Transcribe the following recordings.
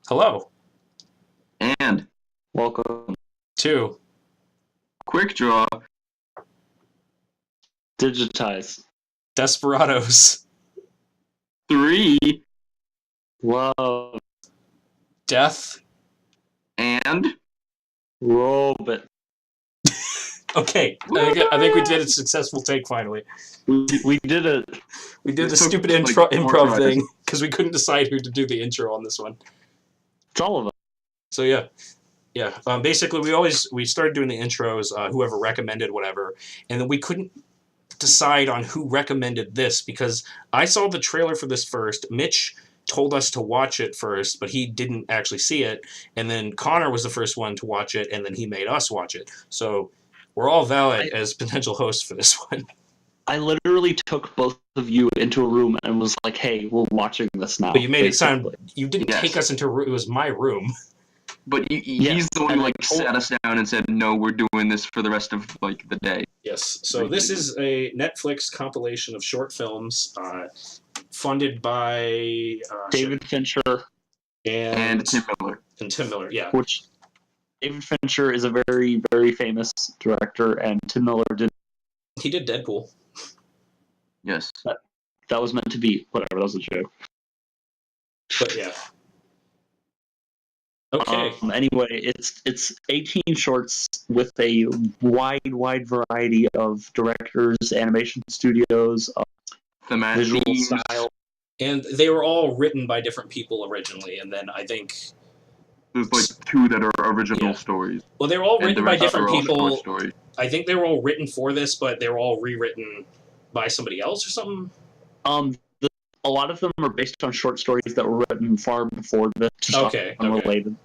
Hello. And Welcome. 2. Quickdraw. Digitize. Desperados. 3. Love. Death. And Robot. Okay, I think we did a successful take finally. We did it. We did the It took, stupid like, improv 4 tries. thing because we couldn't decide who to do the intro on this one. It's all of us. So yeah. Basically, we started doing the intros, whoever recommended whatever, and then we couldn't decide on who recommended this because I saw the trailer for this first. Mitch told us to watch it first, but he didn't actually see it, and then Connor was the first one to watch it, and then he made us watch it. So we're all valid as potential hosts for this one. I literally took both of you into a room and was like, "Hey, we're watching this now." But you made it sound basically. you didn't Yes. take us into a room. It was my room. But he's Yes, the one and who I told- sat us down and said, "No, we're doing this for the rest of the day." Yes. So this is a Netflix compilation of short films, funded by David Fincher, And Tim Miller. and Tim Miller. Yeah. which David Fincher is a very, very famous director, and Tim Miller did. He did Deadpool. Yes. That was meant to be. Whatever, that was a joke. But yeah. Okay. Anyway, it's 18 shorts with a wide variety of directors, animation studios, Thematic visual themes. style. And they were all written by different people originally, and then I think There's like 2 that are original Yeah. stories. well, they were all And the written by rest different are all short people. stories. I think they were all written for this, but they were all rewritten by somebody else or something. A lot of them are based on short stories that were written far before this. Just Okay. unrelated.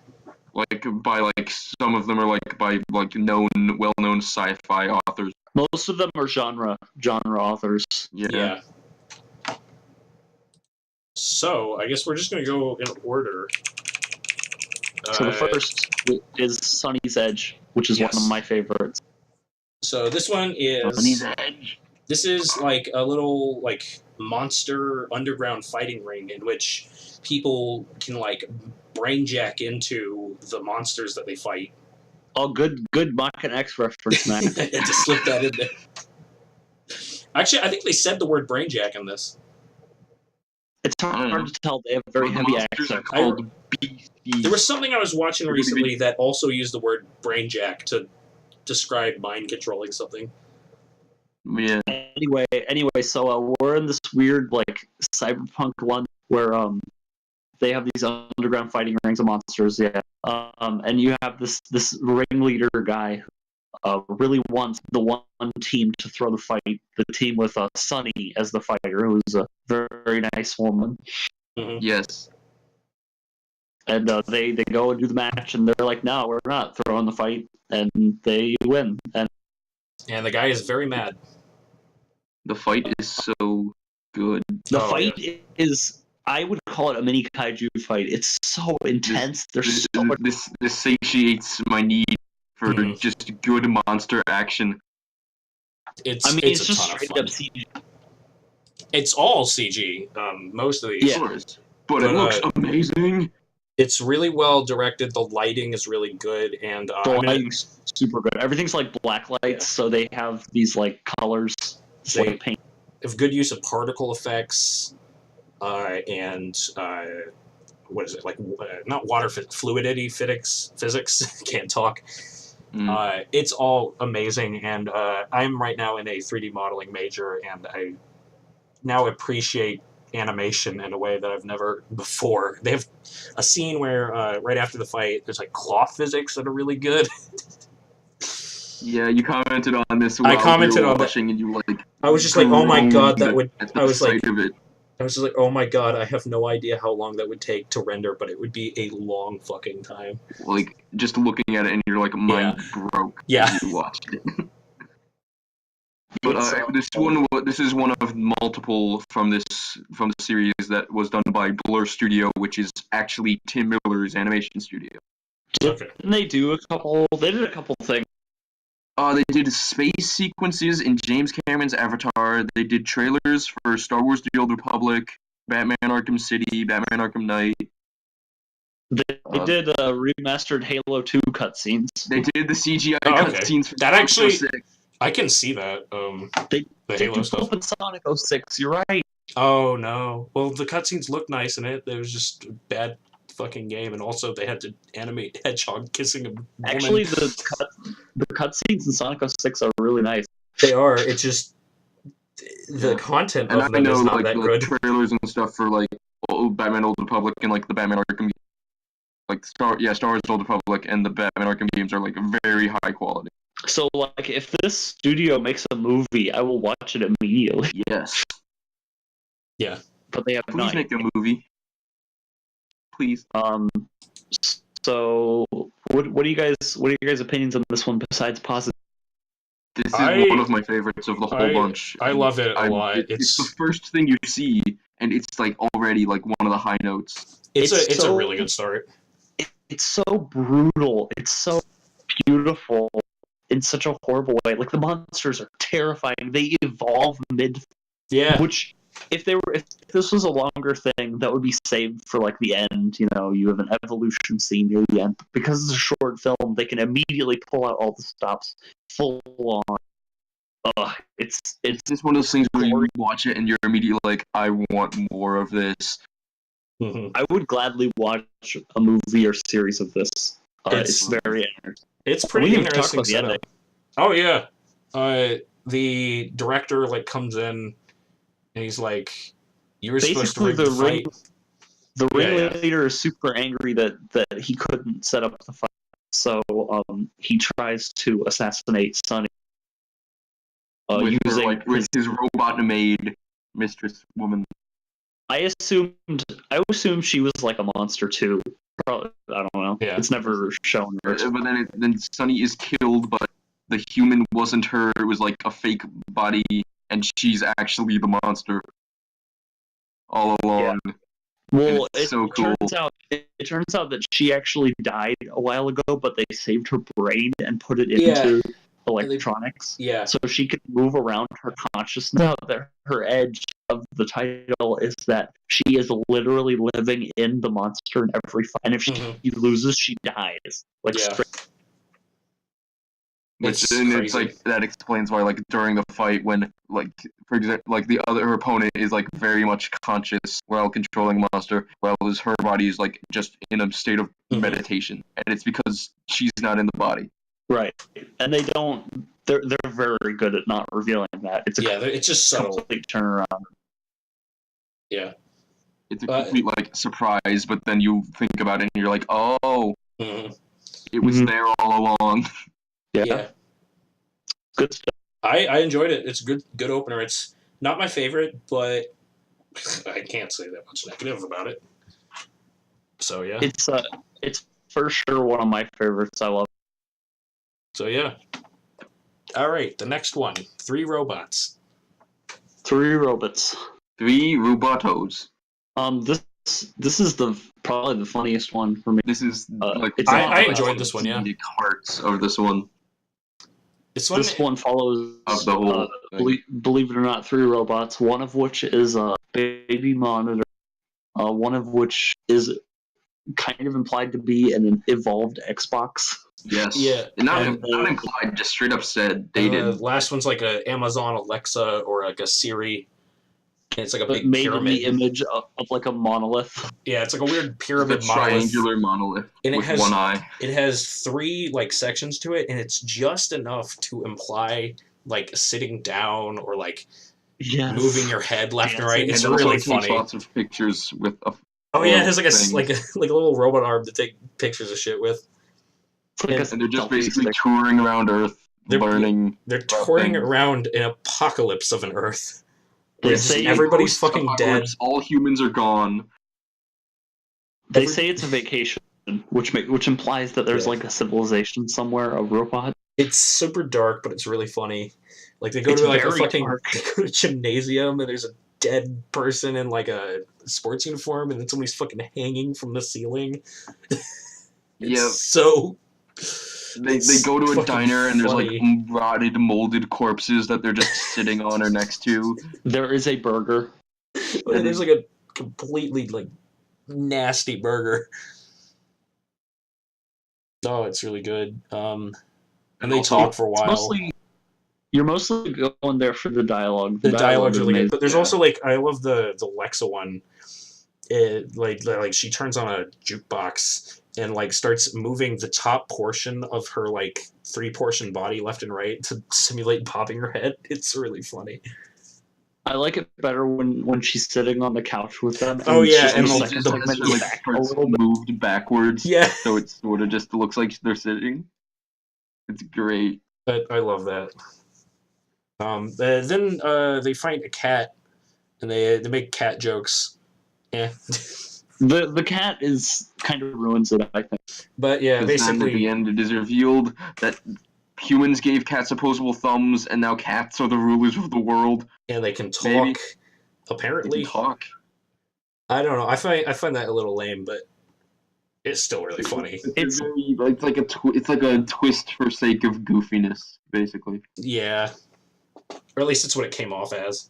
Like some of them are by well-known sci-fi authors. Most of them are genre authors. Yeah. So I guess we're just gonna go in order. So the first is Sunny's Edge, which is Yes. one of my favorites. So this one is. Sunny's Edge. This is like a little monster underground fighting ring in which people can brainjack into the monsters that they fight. Oh, good Mach and X reference, man. I had to slip that in there. Actually, I think they said the word brainjack in this. It's I don't know. hard to tell. They have very The heavy monsters are accent. called beasties. There was something I was watching recently that also used the word brainjack to describe mind controlling something. Yeah. Anyway, so we're in this weird cyberpunk London where they have these underground fighting rings of monsters, and you have this ringleader guy who really wants the one team to throw the fight, the team with Sunny as the fighter, who's a very, very nice woman. Mm-hmm. Yes. And they go and do the match, and they're like, "No, we're not throwing the fight," and they win. And the guy is very mad. The fight is so good. the fight is, I would call it a mini kaiju fight. It's so intense. There's so much. This satiates my need for just good monster action. It's It's a just ton of straight fun. up CG. It's all CG. Most of these. Yeah. But it looks amazing. It's really well directed. The lighting is really good, and The lighting's super good. Everything's black lights, so they have these colors. It's They- paint. have good use of particle effects, and what is it not water fluidity physics can't talk. It's all amazing, and I'm right now in a 3D modeling major, and I now appreciate animation in a way that I've never before. They have a scene where right after the fight there's cloth physics that are really good. Yeah, you commented on this I while commented we were on that. watching, and you I was just oh my god, that would. at I the was sight of it. I was just oh my god, I have no idea how long that would take to render, but it would be a long fucking time. Just looking at it, and you're mind broke. Yeah. As you watched it. But this is one of multiple from the series that was done by Blur Studio, which is actually Tim Miller's animation studio. Okay. Didn't they do a couple? They did a couple things. They did space sequences in James Cameron's Avatar. They did trailers for Star Wars: The Old Republic, Batman: Arkham City, Batman: Arkham Knight. They did remastered Halo 2 cutscenes. They did the CGI okay. cutscenes for That actually, 6. I can see that. They The Halo do stuff. in Sonic 06. You're right. Oh no. Well, the cutscenes look nice in it. It was just a bad fucking game, and also they had to animate Hedgehog kissing a woman. Actually, the cutscenes in Sonic 06 are really nice. They are. It's just the content And of I them know is not like that the good. trailers and stuff for like Batman Old Republic and like the Batman Arkham, like Star Wars Old Republic and the Batman Arkham games are like very high quality. So, like, if this studio makes a movie, I will watch it immediately. Yes. Yeah. But they have Please not. make a movie. Please. So, what are you guys' opinions on this one besides positive? This is one of my favorites of the whole bunch. I love it a lot. It's the first thing you see, and it's like already like one of the high notes. It's a really good start. It's so brutal. It's so beautiful in such a horrible way. Like the monsters are terrifying. They evolve mid. Yeah. Which, if this was a longer thing, that would be saved for like the end. You know, you have an evolution scene near the end. Because it's a short film, they can immediately pull out all the stops full on. It's just one of those things where you watch it and you're immediately like, I want more of this. Mm-hmm. I would gladly watch a movie or series of this. It's very interesting. It's pretty interesting setup. Oh yeah, the director like comes in and he's like, "You were supposed to rig the fight." The ringleader is super angry that he couldn't set up the fight, so he tries to assassinate Sonny. With his robot maid mistress woman. I assumed she was like a monster too. Probably, I don't know. Yeah. It's never shown. But then Sonny is killed, but the human wasn't her. It was like a fake body, and she's actually the monster all along. Yeah. Well, it's so cool. It turns out that she actually died a while ago, but they saved her brain and put it into electronics. Yeah. So she could move around her consciousness. Now that her edge of the title is that she is literally living in the monster in every fight, and if she loses, she dies. Like straight. It's like that explains why like during the fight when like for example like her opponent is like very much conscious while controlling the monster, while her body is like just in a state of meditation, and it's because she's not in the body. Right, and they don't. They're very good at not revealing that. It's it's just subtle. Complete turnaround. Yeah, it's a complete like surprise, but then you think about it and you're like, oh, it was there all along. Yeah. Good stuff. I enjoyed it. It's a good opener. It's not my favorite, but I can't say that much negative about it. So yeah. It's for sure one of my favorites. I love it. So yeah. Alright, the next one. 3 robots. 3 robots. 3 robotos. This is probably the funniest one for me. This is I enjoyed this one, yeah. Hearts of this one. This one follows of the whole believe it or not, 3 robots, one of which is a baby monitor, one of which is kind of implied to be an evolved Xbox. Yes. Yeah. Not implied, just straight up said they did. The last one's like a Amazon Alexa or like a Siri. And it's like a big made pyramid. In the image of like a monolith. Yeah, it's like a weird pyramid monolith. Triangular monolith and with one eye. It has 3 like sections to it, and it's just enough to imply like sitting down or like moving your head left and right. It's really funny. Lots of pictures with a. Oh yeah, it has like a little robot arm to take pictures of shit with. And they're just basically touring around Earth, learning. They're touring around an apocalypse of an Earth. They say everybody's fucking dead. All humans are gone. They say it's a vacation, which implies that there's like a civilization somewhere, a robot. It's super dark, but it's really funny. Like they go to like a fucking gymnasium, and there's a dead person in like a sports uniform, and then somebody's fucking hanging from the ceiling. So. They go to a diner and there's like rotted, molded corpses that they're just sitting on or next to. There is a burger. And there's like a completely like nasty burger. Oh, it's really good. And they also, talk for a while. You're mostly going there for the dialogue. The dialogue's is really good, amazing. but there's also like I love the Lexa one. It like she turns on a jukebox and like starts moving the top portion of her like 3-portion body left and right to simulate popping her head. It's really funny. I like it better when she's sitting on the couch with them. And Oh, it's yeah, just and the the- second the- segment like back a starts little bit. moved backwards, Yeah, so it sort of just looks like they're sitting. It's great. I love that. Then they find a cat and they make cat jokes. Yeah. The cat is kind of ruins it, I think. But yeah, Because then at the basically, end it is revealed that humans gave cats opposable thumbs, and now cats are the rulers of the world. and they can talk. Maybe. They Apparently, can talk. I don't know. I find that a little lame, but it's still really funny. It's like a twist for sake of goofiness, basically. Yeah, or at least it's what it came off as.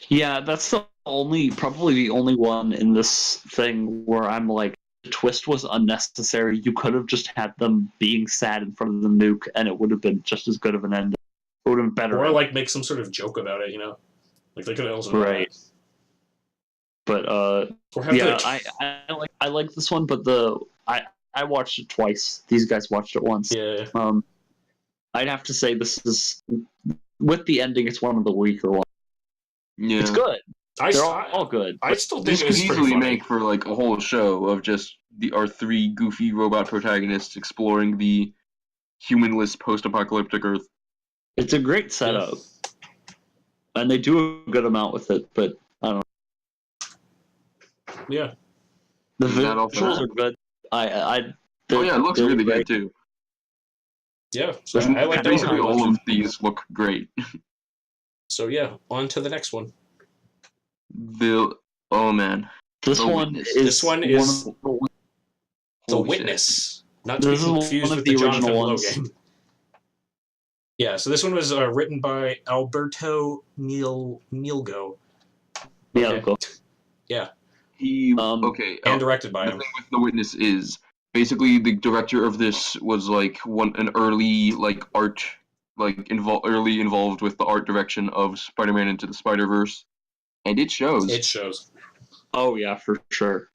Yeah, that's probably the only one in this thing where I'm like, the twist was unnecessary. You could have just had them being sad in front of the nuke, and it would have been just as good of an ending. It would have been better. Or like make some sort of joke about it, you know? Like they could have also done Right. that. But Or have yeah, the- I like this one, but I watched it twice. These guys watched it once. yeah. I'd have to say this is, with the ending, it's one of the weaker ones. Yeah. It's good. I They're all good. I still think This it could was pretty easily funny. make for like a whole show of just our 3 goofy robot protagonists exploring the humanless post-apocalyptic Earth. It's a great setup, and they do a good amount with it. But I don't know. Yeah. The Is that all for visuals that? are good. Oh yeah, it looks they're really great. good too. Yeah. So There's I like that Basically, one. all of these look great. So yeah, on to the next one. Oh man, This The one Witness. is This one is one of The Holy shit. Witness. Not to be This is one confused of with the the Jonathan original Blow ones. game. Yeah, so this one was written by Alberto Mielgo. Yeah, Okay. go. He Okay, And directed by the him. thing with The Witness is basically the director of this was like an early like art early involved with the art direction of Spider-Man Into the Spider-Verse, and it shows. It shows. Oh yeah, for sure.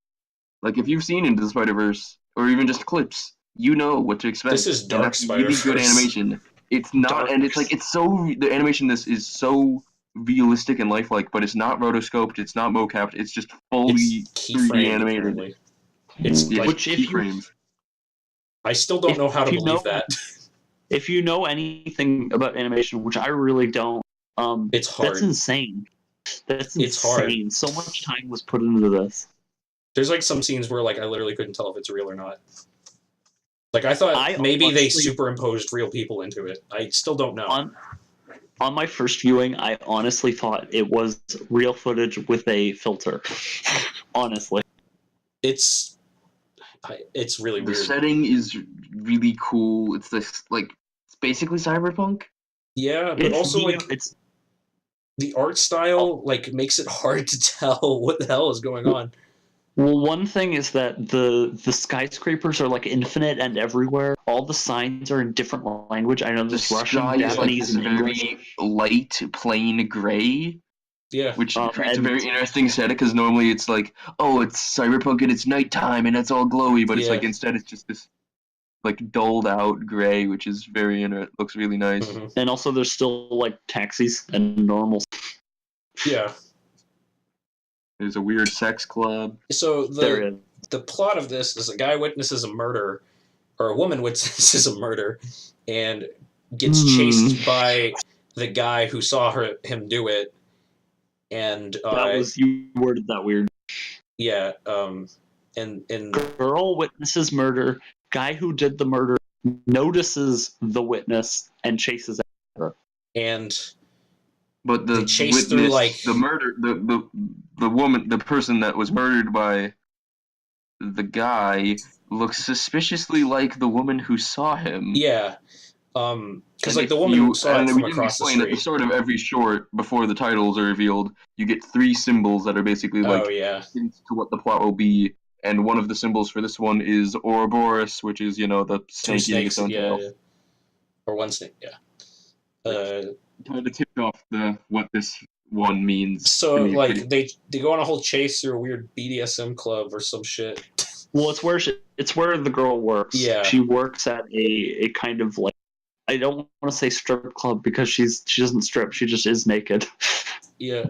Like if you've seen Into the Spider-Verse or even just clips, you know what to expect. This is And Dark that's really good Spider-Verse. animation. It's not, Dark. and it's like it's so the animation in this is so realistic and lifelike, but it's not rotoscoped, it's not mocapped, it's just fully It's 3D keyframed, animated. apparently. It's Yeah, like, Which if you keyframes. I still don't know how to if you believe know- that. If you know anything about animation, which I really don't, It's hard. that's insane. That's It's hard. insane. So much time was put into this. There's like some scenes where like I literally couldn't tell if it's real or not. Like I thought I maybe they honestly- superimposed real people into it. I still don't know. On my first viewing, I honestly thought it was real footage with a filter. Honestly. It's really The weird. setting is really cool. It's this like it's basically cyberpunk. Yeah, but It's also neat, like it's the art style like makes it hard to tell what the hell is going on. well, one thing is that the skyscrapers are like infinite and everywhere. All the signs are in different language. I know The there's Russian, sky is like Japanese, this and English. very light, plain gray, Yeah. which creates a and- very interesting setting because normally it's like, oh, it's cyberpunk and it's nighttime and it's all glowy, but it's Yeah. like instead it's just this like dulled out gray, which is very looks really nice. Mhm. And also, there's still like taxis and normals. Yeah. There's a weird sex club. So There is. the plot of this is a guy witnesses a murder, or a woman witnesses a murder, and gets chased by the guy who saw him do it, and You worded that weird. yeah, and Girl witnesses murder. Guy who did the murder notices the witness and chases her. and But the They chase witness, through, like- the murder, the woman, the person that was murdered by the guy looks suspiciously like the woman who saw him. yeah, because And like if the woman you- saw it and from we didn't across the explain at the street. start of every short before the titles are revealed, you get 3 symbols that are basically like Oh yeah, hints to what the plot will be, And one of the symbols for this one is Ouroboros, which is, the Two snake eating its snakes, own yeah, tail. yeah. Or one snake, yeah. Kind of tipped off what this one means So to me. like they go on a whole chase through a weird BDSM club or some shit. Well, it's where the girl works. Yeah. She works at a kind of like, I don't want to say strip club because she doesn't strip. She just is naked. Yeah.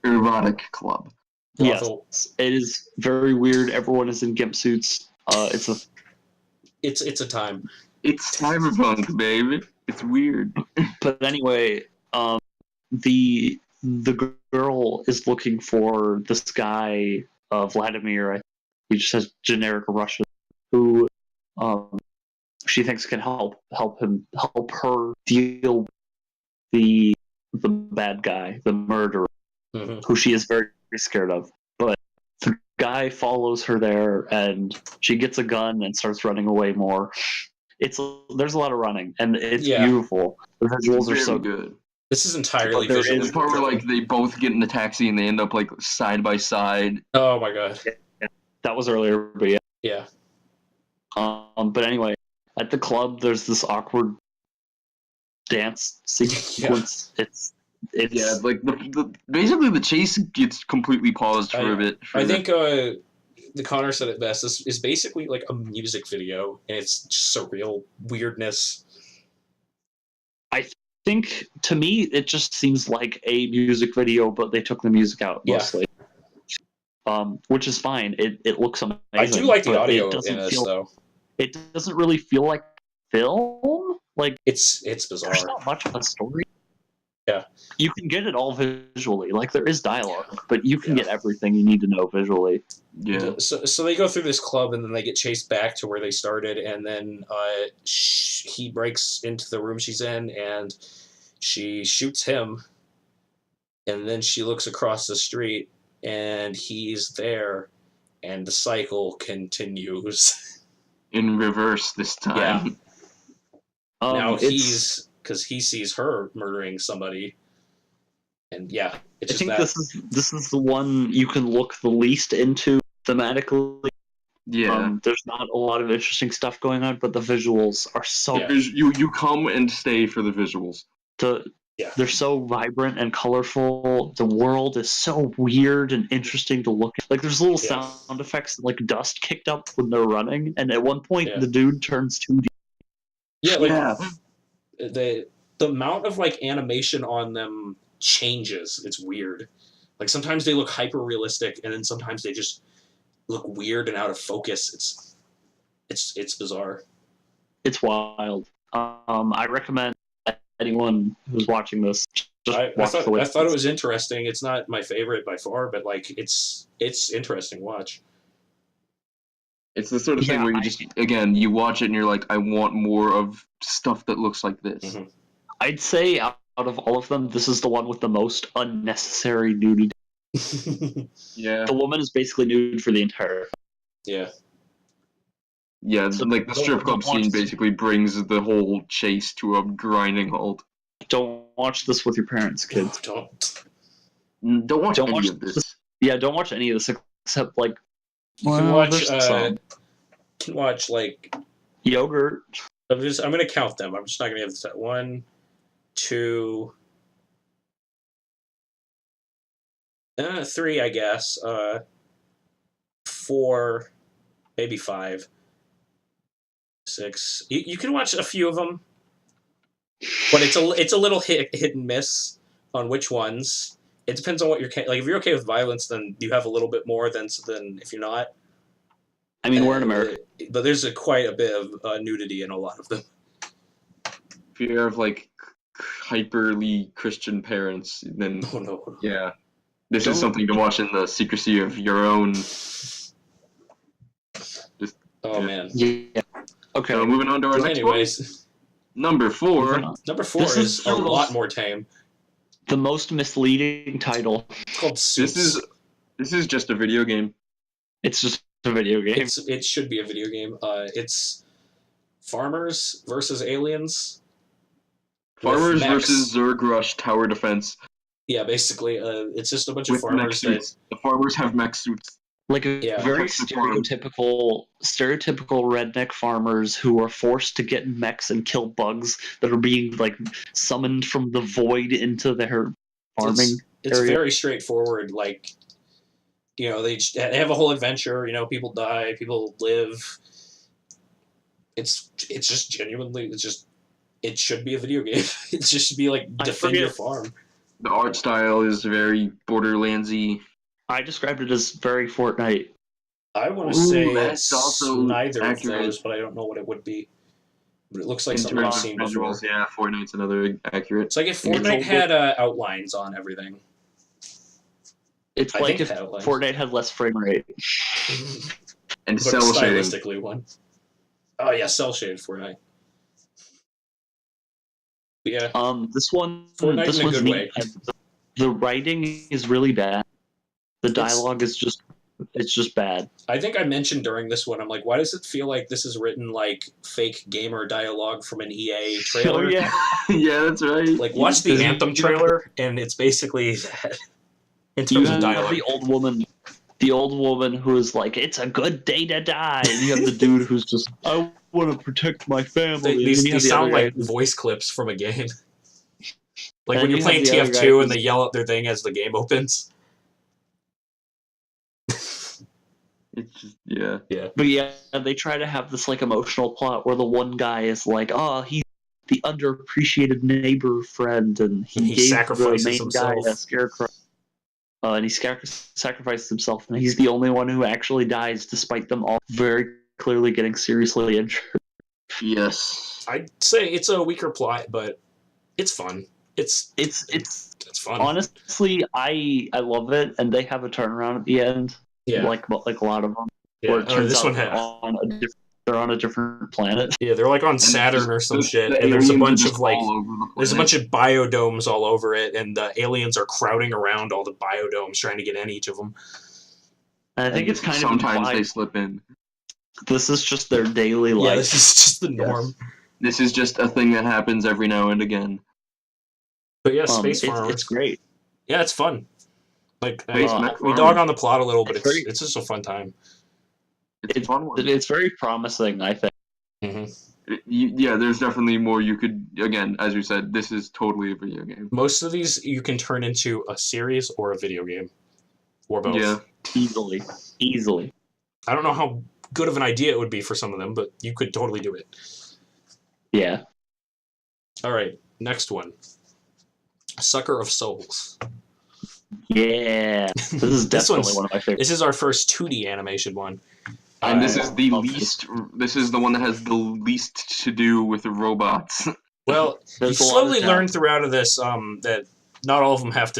Erotic club. Brothel. Yes, it is very weird. Everyone is in gimp suits. It's a time. It's cyberpunk, baby. It's weird. But anyway, the girl is looking for this guy, Vladimir. He just says generic Russian, who she thinks can help her deal with the bad guy, the murderer, who she is very, very scared of. But the guy follows her there, and she gets a gun and starts running away more. There's a lot of running, and it's beautiful. The visuals are so good. This is entirely There's visually. the part where like they both get in the taxi and they end up like side by side. Oh my god. Yeah. That was earlier, but yeah. Yeah. But anyway, at the club, there's this awkward dance sequence. It's like basically the chase gets completely paused for a bit. I think the Connor said it best. This is basically like a music video, and it's just surreal weirdness. I think to me it just seems like a music video, but they took the music out mostly. Which is fine. It looks amazing. I do like the audio in this, though. It doesn't really feel like film. Like it's bizarre. There's not much of a story. Yeah. You can get it all visually. Like there is dialogue, but you can get everything you need to know visually. Yeah. So they go through this club and then they get chased back to where they started, and then he breaks into the room she's in and she shoots him, and then she looks across the street and he's there, and the cycle continues. In reverse this time. Yeah. Now because he sees her murdering somebody, and it's just I think this is the one you can look the least into thematically. Yeah, there's not a lot of interesting stuff going on, but the visuals are so. Yeah. You come and stay for the visuals. They're so vibrant and colorful. The world is so weird and interesting to look at. Like there's little sound effects, like dust kicked up when they're running, and at one point the dude turns 2D. The amount of like animation on them changes. It's weird. Like sometimes they look hyper realistic, and then sometimes they just look weird and out of focus. It's bizarre. It's wild. I recommend anyone who's watching this. I thought it was interesting. It's not my favorite by far, but like it's interesting. Watch. It's the sort of thing where you watch it and you're like, I want more of stuff that looks like this. Mm-hmm. I'd say out of all of them, this is the one with the most unnecessary nudity. Yeah. The woman is basically nude for the entire film. Yeah. Yeah, so like the strip club scene basically brings the whole chase to a grinding halt. Don't watch this with your parents, kids. No, don't watch any of this. Yeah, don't watch any of this except like. You can watch like yogurt. I'm gonna count them. I'm just not gonna have to 1, 2, 3, I guess. 4, maybe 5, 6. You can watch a few of them, but it's a little hit and miss on which ones. It depends on what you're like. If you're okay with violence, then you have a little bit more than if you're not. I mean, we're in America, but there's quite a bit of nudity in a lot of them. If you have like hyperly Christian parents, then yeah, this is something to watch in the secrecy of your own. Man. Yeah. Okay. So moving on to our next one. Number 4. Number 4 is a lot more tame. The most misleading title. It's called Suits. This is just a video game. It's just a video game. It should be a video game. It's farmers versus aliens. Farmers versus Zerg Rush Tower Defense. Yeah, basically, it's just a bunch of farmers. The farmers have mech suits. Like a Yeah. very Texas farms. stereotypical redneck farmers who are forced to get in mechs and kill bugs that are being like summoned from the void into their farming It's area. very straightforward. Like, they have a whole adventure. People die, people live. It's just genuinely. It should be a video game. It just should be like defend your farm. The art style is very Borderlandsy. I described it as very Fortnite. I want to say that's it's also neither accurate. of those, but I don't know what it would be. But it looks like In something I've terms of seen before. visuals, yeah, Fortnite's another accurate. It's like if Fortnite had outlines on everything. It's I like think if it had outlines. Fortnite had less frame rate. And But cell shading. stylistically one. Oh yeah, cell shaded Fortnite. But yeah. This one's Fortnite in a good neat. way. The writing is really bad. The dialogue is just bad. I think I mentioned during this one, I'm like, why does it feel like this is written like fake gamer dialogue from an EA trailer? Oh yeah. Yeah, that's right. Like, watch the Anthem trailer, and it's basically that. In You terms of have dialogue. the old woman who is like, "It's a good day to die," and you have the dude who's just, "I want to protect my family." These sound like voice clips from a game. Like And when you you're playing have the other guy TF2 and who's- they yell out their thing as the game opens. It's just, yeah. But yeah, they try to have this like emotional plot where the one guy is like, "Oh, he's the underappreciated neighbor friend," and he gave sacrifices the main himself. guy a scarecrow. And he sacrificed himself, and he's the only one who actually dies, despite them all very clearly getting seriously injured. Yes. I'd say it's a weaker plot, but it's fun. It's fun. Honestly, I love it, and they have a turnaround at the end. Yeah. Like a lot of them. Yeah. Where it turns This out one they're on a different planet. Yeah, they're like on Saturn or some shit, and there's a bunch of like there's a bunch of biodomes all over it, and the aliens are crowding around all the biodomes trying to get in each of them. And I think it's kind of sometimes implied they slip in. this is just their daily Yeah, life. this is just the norm. Yes. This is just a thing that happens every now and again. But yeah, Space Farmers. It's great. Yeah, it's fun. Like Space we dog on the plot a little, but it's just a fun time. It's a fun one. It's very promising, I think. Mm-hmm. Yeah, there's definitely more you could. Again, as you said, this is totally a video game. Most of these you can turn into a series or a video game, or both. Yeah, Easily. I don't know how good of an idea it would be for some of them, but you could totally do it. Yeah. All right, next one. Sucker of Souls. Yeah. This is definitely one of my favorites. This is our first 2D animation one. and this is the least. This is the one that has the least to do with the robots. Well, you There's a lot slowly of learn throughout of this that not all of them have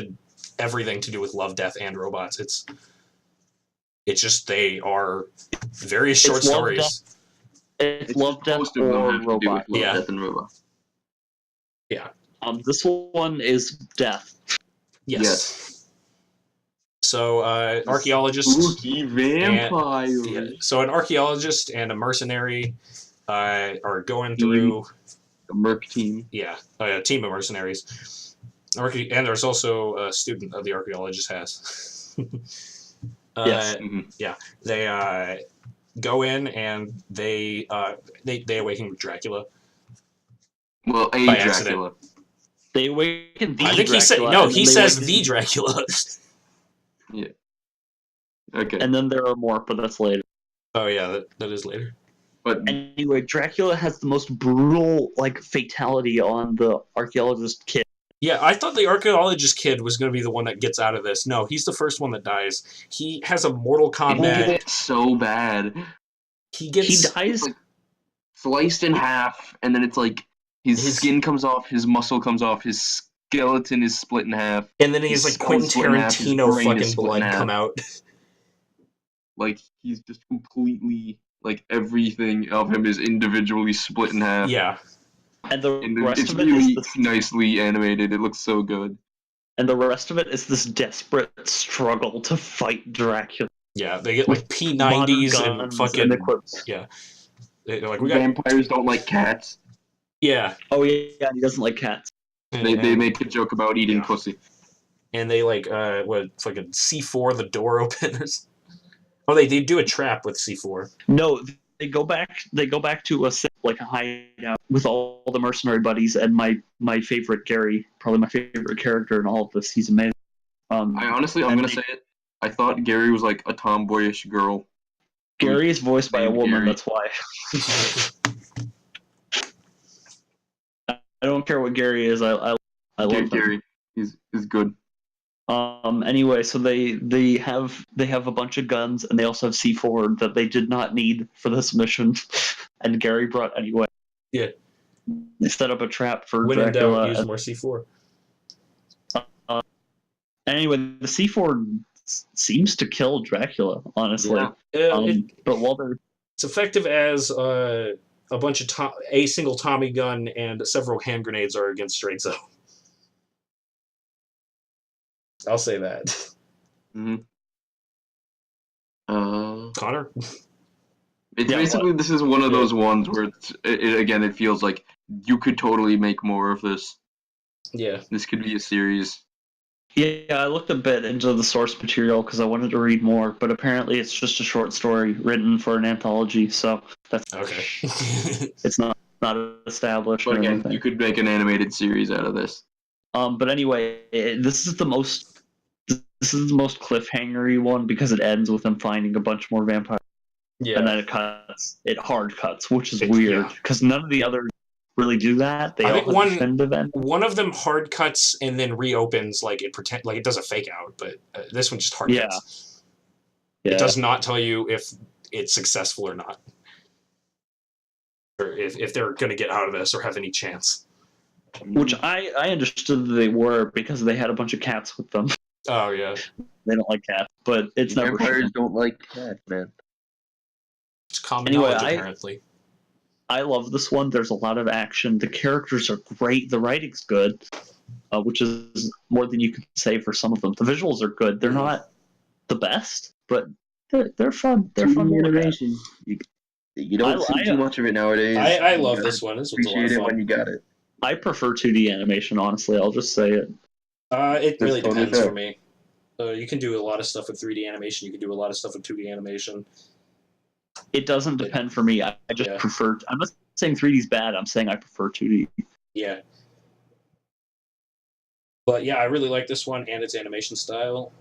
everything to do with love, death, and robots. It's just they are various short It's love, stories. It's love, death, Most of them or have to do with robot. love, Yeah. death, and robot. Yeah. This one is death. Yes. So, archaeologist. Spooky vampire. So, an archaeologist and a mercenary are going through. The Merc team. Yeah, a team of mercenaries. And there's also a student that the archaeologist has. Yes. Yeah, they go in and they awaken Dracula. Well, By Dracula. accident. They awaken the I think Dracula. he says the Dracula. Yeah. Okay. And then there are more, but that's later. Oh yeah, that is later. But Anyway, Dracula has the most brutal fatality on the archaeologist kid. Yeah, I thought the archaeologist kid was going to be the one that gets out of this. No, he's the first one that dies. He has a Mortal Kombat. it's so bad. He He dies. It's like sliced in half, and then it's like his skin comes off, his muscle comes off, his skeleton is split in half. And then he's his like skull's Quentin split in half, his Tarantino brain is fucking split in blood half. come out. Like he's just completely like everything of him is individually split in half. Yeah. And the And rest it's of it really is this, nicely animated. It looks so good. and the rest of it is this desperate struggle to fight Dracula. Yeah, they get like Modern P90s and guns fucking equipment. they're like we got Vampires don't like cats. yeah. Oh yeah, and he doesn't like cats. They make a joke about eating Yeah. pussy. And they like fucking C4 the door openers. Oh, they do a trap with C4. No, they go back. They go back to a hideout with all the mercenary buddies, and my favorite Gary, probably my favorite character in all of this. He's amazing. I'm gonna say it. I thought Gary was like a tomboyish girl. Gary is voiced by a woman. Gary. That's why. I don't care what Gary is. I love him. Gary. He's good. Anyway, so they have a bunch of guns, and they also have C4 that they did not need for this mission, and Gary brought anyway. Yeah. They set up a trap for When in Dracula. doubt, use more C4. Anyway, the C4 seems to kill Dracula, honestly. Yeah. But while they're It's effective as a bunch of a single Tommy gun and several hand grenades are against Draco. I'll say that. Mm-hmm. Connor? It's basically, this is one of those ones where it feels like you could totally make more of this. Yeah. This could be a series. Yeah, I looked a bit into the source material because I wanted to read more, but apparently it's just a short story written for an anthology, so that's okay. It's not established. But or again, anything. you could make an animated series out of this. But anyway, this is the most cliffhangery one because it ends with them finding a bunch more vampires, Yeah. and then it hard cuts, which is weird because none of the others really do that. They I all think have definitive end. one of them hard cuts and then reopens like it does a fake out, but this one just hard cuts. Yeah. It does not tell you if it's successful or not, or if they're going to get out of this or have any chance. Which I understood that they were because they had a bunch of cats with them. Oh yeah, They don't like cats, but it's never. Vampires don't like cats, man. it's common Anyway, knowledge apparently. I love this one. There's a lot of action. The characters are great. The writing's good, which is more than you can say for some of them. The visuals are good. They're not the best, but they're fun. They're fun. Animation. You don't see too much of it nowadays. I love this one. This one's a lot Appreciate of it fun. when you got it. I prefer 2D animation, honestly. I'll just say it. It really That's totally depends fair. for me. You can do a lot of stuff with 3D animation. You can do a lot of stuff with 2D animation. It doesn't depend for me. I just prefer. I'm not saying 3D is bad. I'm saying I prefer 2D. Yeah. But yeah, I really like this one and its animation style.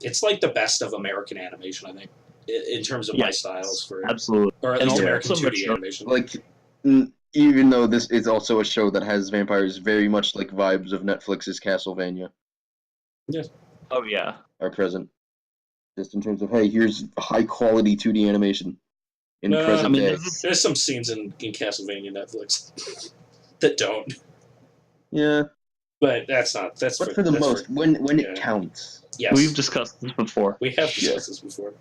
It's like the best of American animation, I think, in terms of my styles for absolutely, or at And least also American 2D mature. animation. Like, even though this is also a show that has vampires very much like vibes of Netflix's Castlevania Oh yeah. are present. Just in terms of, hey, here's high quality 2D animation in present day. There's some scenes in Castlevania Netflix that don't. Yeah, But that's not. That's but for the most, when it counts. Yes. We've discussed this before. We have discussed this before.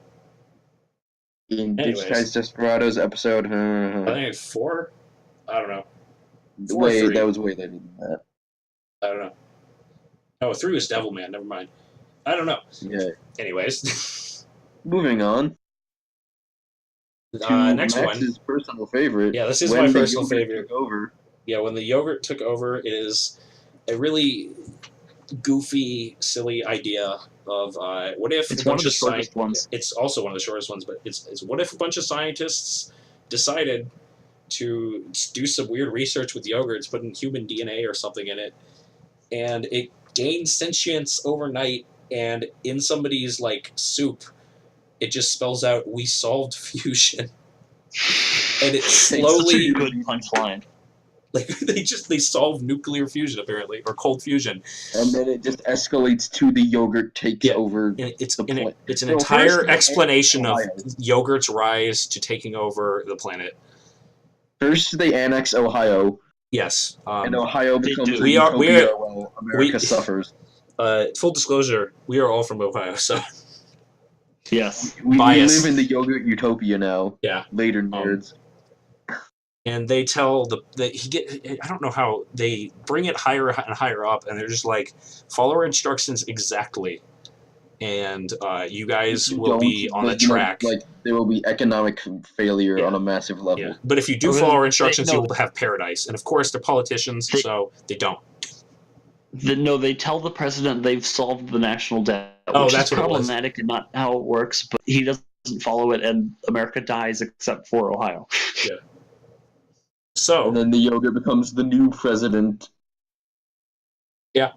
In Anyways. Digitized Desperados episode, I think it's 4. I don't know. 4 or 3. that was way later than that. I don't know. Oh, 3 was Devilman. Never mind. I don't know. Yeah. Anyways. Moving on. Next Max's personal favorite. Yeah, this is when my the personal yogurt favorite. took over. Yeah, when the yogurt took over, it is a really goofy, silly idea of what if It's a one bunch of the shortest ones. It's also one of the shortest ones, but it's what if a bunch of scientists decided to do some weird research with yogurts, putting human DNA or something in it, and it gains sentience overnight, and in somebody's like soup, it just spells out "We solved fusion," and it slowly Good punchline. like they solve nuclear fusion apparently or cold fusion, And then it just escalates to the yogurt takes over. And it's the planet. it's an So entire first they explanation of annex yogurt's rise to taking over the planet. First, they annex Ohio, Yes, and Ohio becomes a We are- utopia while America suffers. full disclosure, we are all from Ohio, so Yes. We bias. live in the yogurt utopia now. Yeah. Later, nerds. and they tell I don't know how they bring it higher and higher up, and they're just like, follow our instructions exactly, and you guys will be on the track. Like there will be economic failure on a massive level. Yeah. But if you do follow our instructions, you will have paradise. And of course, they're politicians, so they don't. No, they tell the president they've solved the national debt, Oh, which is that's what it was. problematic and not how it works, but he doesn't follow it, and America dies except for Ohio. Yeah. So. And then the yogurt becomes the new president. Yeah.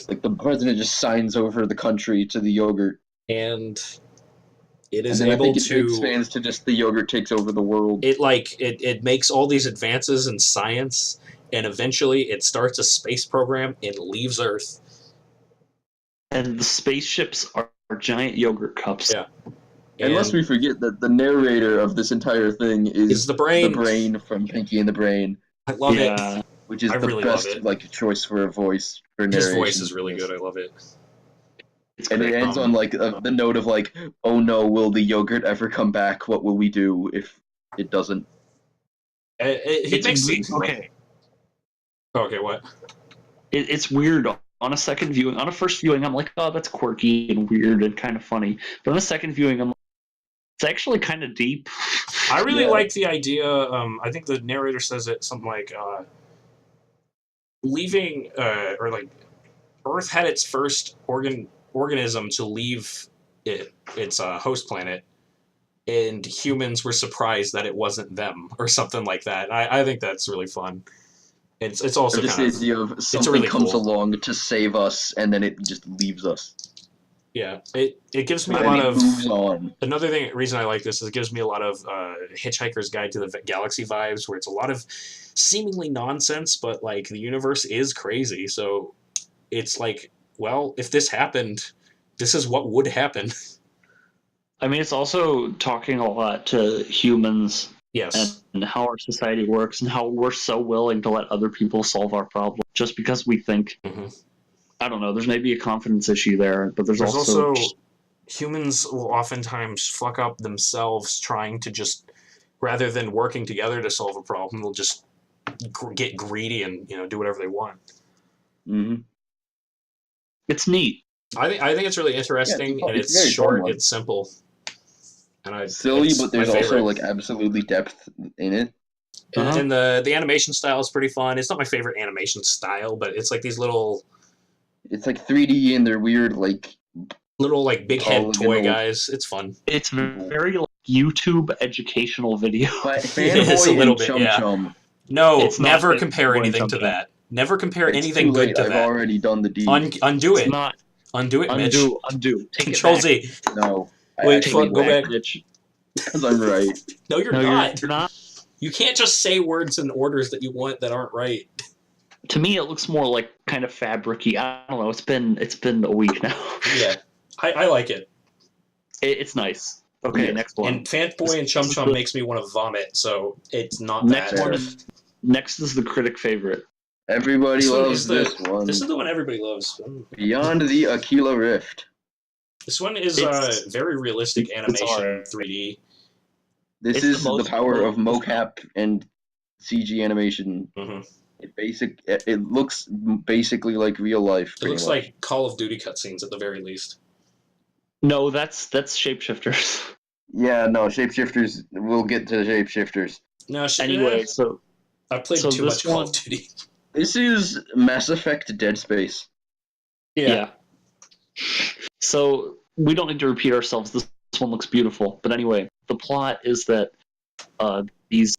Like the president just signs over the country to the yogurt. And it is and then able I think to it expands to just the yogurt takes over the world. It makes all these advances in science, and eventually it starts a space program and leaves Earth. And the spaceships are giant yogurt cups. Yeah. Unless we forget that the narrator of this entire thing is the brain. The brain from Pinky and the Brain. I love it. Which is the really best like choice for a voice for narration. His voice is really good. I love it. And it ends on like the note of like, oh no, will the yogurt ever come back? What will we do if it doesn't? Okay. Okay, what? It's weird. On a first viewing, I'm like, oh, that's quirky and weird and kind of funny. But on a second viewing, I'm like, it's actually kind of deep. I really like the idea. I think the narrator says it something like, leaving, or like, Earth had its first organism to leave its host planet, and humans were surprised that it wasn't them, or something like that. I think that's really fun. It's also just kind the idea of something really comes cool. along to save us, and then it just leaves us. Yeah, it gives me a lot of moves on. Another reason I like this is it gives me a lot of Hitchhiker's Guide to the Galaxy vibes, where it's a lot of seemingly nonsense, but like the universe is crazy. So it's like, well, if this happened, this is what would happen. I mean, it's also talking a lot to humans. Yes. And how our society works, and how we're so willing to let other people solve our problems just because we think. Mm-hmm. I don't know. There's maybe a confidence issue there, but there's also humans will oftentimes fuck up themselves trying to just, rather than working together to solve a problem, they'll just get greedy and do whatever they want. Mm-hmm. It's neat. I think it's really interesting, and it's short, it's simple. And silly, but there's also like absolutely depth in it. And the animation style is pretty fun. It's not my favorite animation style, but it's like these little. It's like 3D, and they're weird, like little like big head toy guys. It's fun. It's very like YouTube educational video. Fanboy a little bit, Chum Chum. No, it's never compare anything to that. Never compare anything good to that. I've already done the deed. Undo it. Undo it, Mitch. Undo. Control Z. No. Wait, go back. Because I'm right. No, you're not. You're not. You can't just say words in orders that you want that aren't right. To me, it looks more like kind of fabric-y. I don't know. It's been a week now. Yeah, I like it. It's nice. Okay, next one. And Fanboy and Chum Chum makes me want to vomit, so it's not that. Next is the critic favorite. Everybody loves this one. This is the one everybody loves. Beyond the Aquila Rift. This one is very realistic animation, 3D. This is the power of mocap and CG animation. Mm-hmm. It looks basically like real life. It looks like Call of Duty cutscenes at the very least. No, that's shapeshifters. Yeah, no, shapeshifters. We'll get to the shapeshifters. No, anyway, so I played too much Call of Duty. This is Mass Effect Dead Space. Yeah. So we don't need to repeat ourselves. This one looks beautiful. But anyway, the plot is that these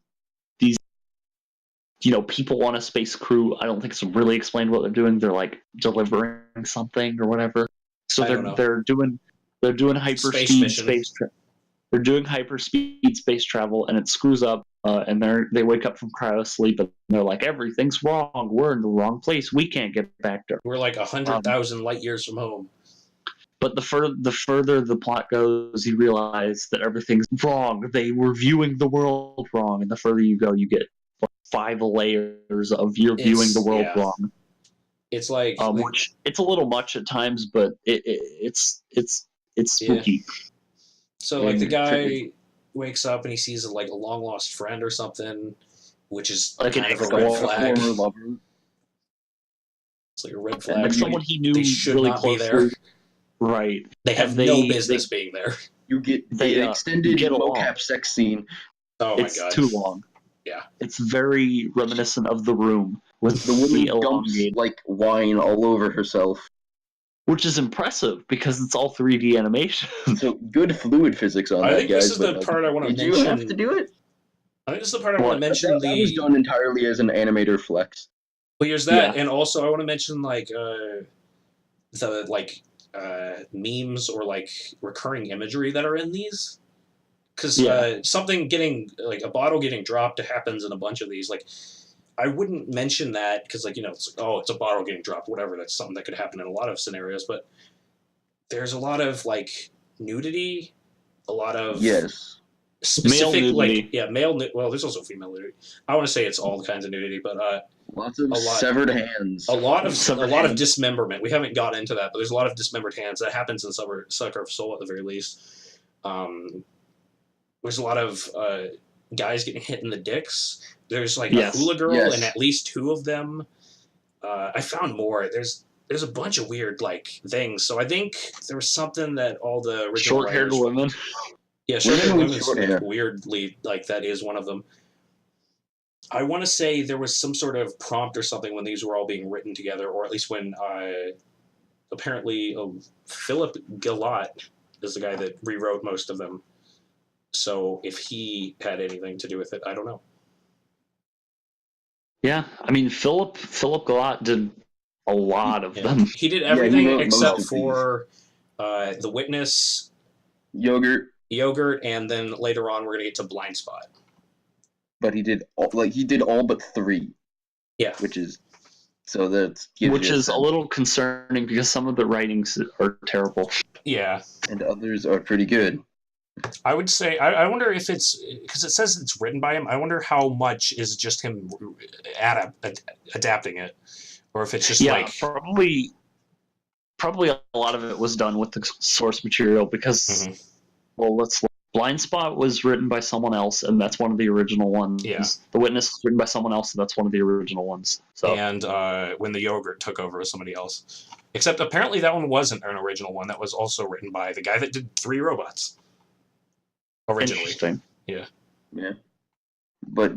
people on a space crew. I don't think it's really explained what they're doing. They're like delivering something or whatever. So they're doing hyperspeed space travel. They're doing hyperspeed space travel, and it screws up. And they wake up from cryosleep, and they're like, everything's wrong. We're in the wrong place. We can't get back there. We're like 100,000 light years from home. But the further the plot goes, you realize that everything's wrong. They were viewing the world wrong, and the further you go, you get 5 layers of viewing the world wrong. It's like which it's a little much at times, but it's spooky. Yeah. So like the guy wakes up and he sees like a long lost friend or something, which is like kind of a red flag. It's like a red flag. Like someone he knew they should really not closely. Be there. Right. They have no business being there. You get the extended mocap sex scene. Oh my god. It's too long. Yeah. It's very reminiscent of The Room, with The woman dumps elongated, like wine all over herself. which is impressive because it's all 3D animation. So good fluid physics on I that, think guys. this is the part I want to did you have to mention. do it? I think this is the part I want to What? mention. That was done entirely as an animator flex. Well, here's that, Yeah. and also I want to mention like the memes or like recurring imagery that are in these, because something getting like a bottle getting dropped happens in a bunch of these. Like, I wouldn't mention that because like it's like, oh, it's a bottle getting dropped, whatever. That's something that could happen in a lot of scenarios, but there's a lot of like nudity, a lot of specific Male nudity. like male. Well, there's also female nudity. I want to say it's all kinds of nudity, but lots of severed hands. A lot of dismemberment. We haven't got into that, but there's a lot of dismembered hands that happens in Sucker of Soul at the very least. There's a lot of guys getting hit in the dicks. There's like a hula girl and at least two of them. I found more. There's a bunch of weird like things. So I think there was something that all the original Short-haired writers, women. yeah, short-haired women's weirdly like that is one of them. I want to say there was some sort of prompt or something when these were all being written together, or at least when apparently Philip Gillott is the guy that rewrote most of them. So if he had anything to do with it, I don't know. Yeah, I mean Philip Gillott did a lot of them. He did everything except for The Witness, Yogurt, and then later on we're gonna get to Blind Spot. But he did all but 3. Yeah, which is a little concerning because some of the writings are terrible. Yeah, and others are pretty good. I would say I wonder if it's because it says it's written by him. I wonder how much is just him adapting it, or if it's just like probably a lot of it was done with the source material because Blind Spot was written by someone else, and that's one of the original ones. Yeah. The Witness was written by someone else, and that's one of the original ones. So. And when the Yogurt took over as somebody else. Except apparently that one wasn't an original one. That was also written by the guy that did 3 Robots. Originally. Interesting. Yeah. But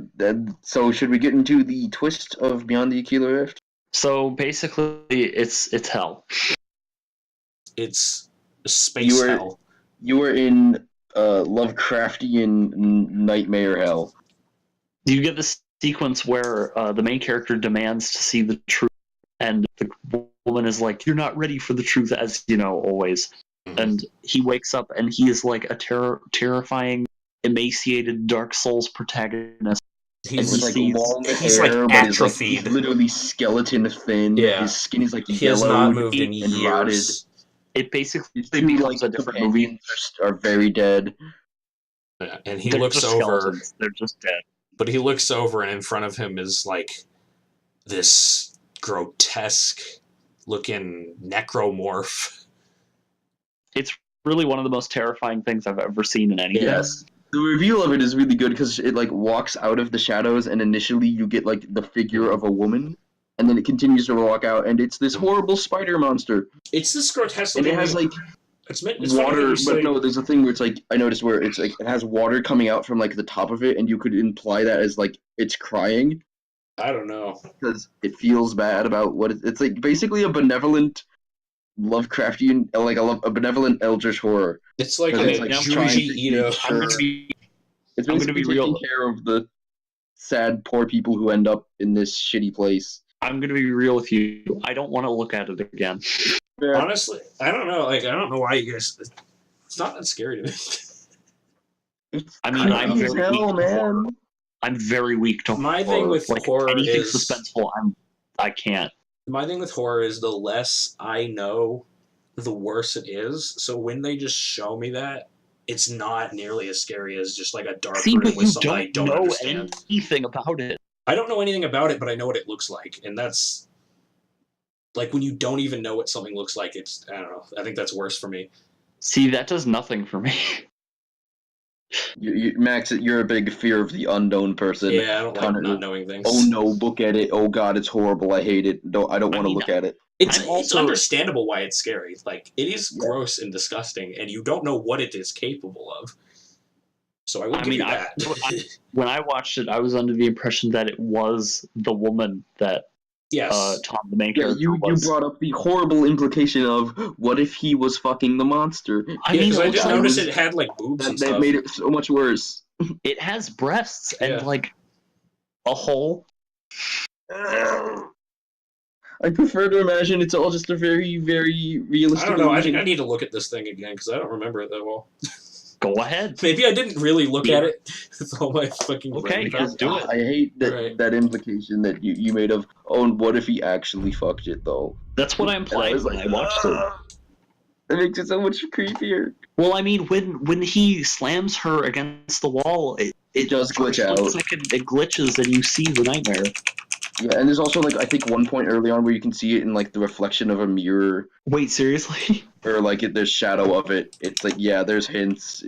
so should we get into the twist of Beyond the Aquila Rift? So basically, it's hell. It's space hell. You were in Lovecraftian nightmare hell. You get this sequence where the main character demands to see the truth, and the woman is like, "You're not ready for the truth," as you know, always. Mm-hmm. And he wakes up, and he is like a terrifying, emaciated Dark Souls protagonist. He's like long hair, he's like atrophied. He's literally skeleton thin. Yeah. His skin is like he has not moved in years. Rotted. It basically becomes a different movie. Are very dead. Yeah, and he looks over. Skeletons. They're just dead. But he looks over, and in front of him is like this grotesque looking necromorph. It's really one of the most terrifying things I've ever seen in anything. Yes. The reveal of it is really good because it like walks out of the shadows, and initially you get like the figure of a woman, and then it continues to walk out, and it's this horrible spider monster. It's this grotesque, and it has like it's water, but no, there's a thing where it's like I noticed where it's like it has water coming out from like the top of it, and you could imply that as like it's crying. I don't know because it feels bad about what it's like. Basically, a benevolent Lovecraftian, like a benevolent eldritch horror. It's like Junji Ito. I'm going to be real. Taking care of the sad, poor people who end up in this shitty place. I'm going to be real with you. I don't want to look at it again. Yeah. Honestly, I don't know. Like, I don't know why you guys. It's not that scary to me. I mean, I'm very weak to horror. I'm very weak to horror. My thing with horror anything is suspenseful. I can't. My thing with horror is the less I know, the worse it is. So when they just show me that, it's not nearly as scary as just like a dark room with something I don't understand. Anything about it. I don't know anything about it, but I know what it looks like, and that's like when you don't even know what something looks like. It's I don't know. I think that's worse for me. See, that does nothing for me. Max, you're a big fear of the unknown person. Yeah, I don't like not knowing things. Oh no, look at it. Oh god, it's horrible. I hate it. I don't want to look at it. It's understandable why it's scary. Like, it is gross and disgusting, and you don't know what it is capable of. So I will give you that. When I watched it, I was under the impression that it was the woman that Yes. Tom, the main Yeah, character, you was. brought up the horrible implication of what if he was fucking the monster? I Yeah, mean, because it I looks did like notice it had like boobs and That stuff. made it so much worse. it has breasts and Yeah. like a hole. I prefer to imagine it's all just a very, very realistic I don't know. I illusion. think I need to look at this thing again because I don't remember it that well. Go ahead. Maybe I didn't really look at it with all my fucking Okay, brain. yeah, do it. I hate that Right. that implication that you made of, oh, and what if he actually fucked it though? That's what I And implied was when I watched it. That makes it so much creepier. Well, I mean, when he slams her against the wall, it does glitch for a out. second, it glitches, and you see the nightmare. Yeah, and there's also like I think one point early on where you can see it in like the reflection of a mirror, Wait, seriously? or like there's shadow of it. It's like yeah, there's hints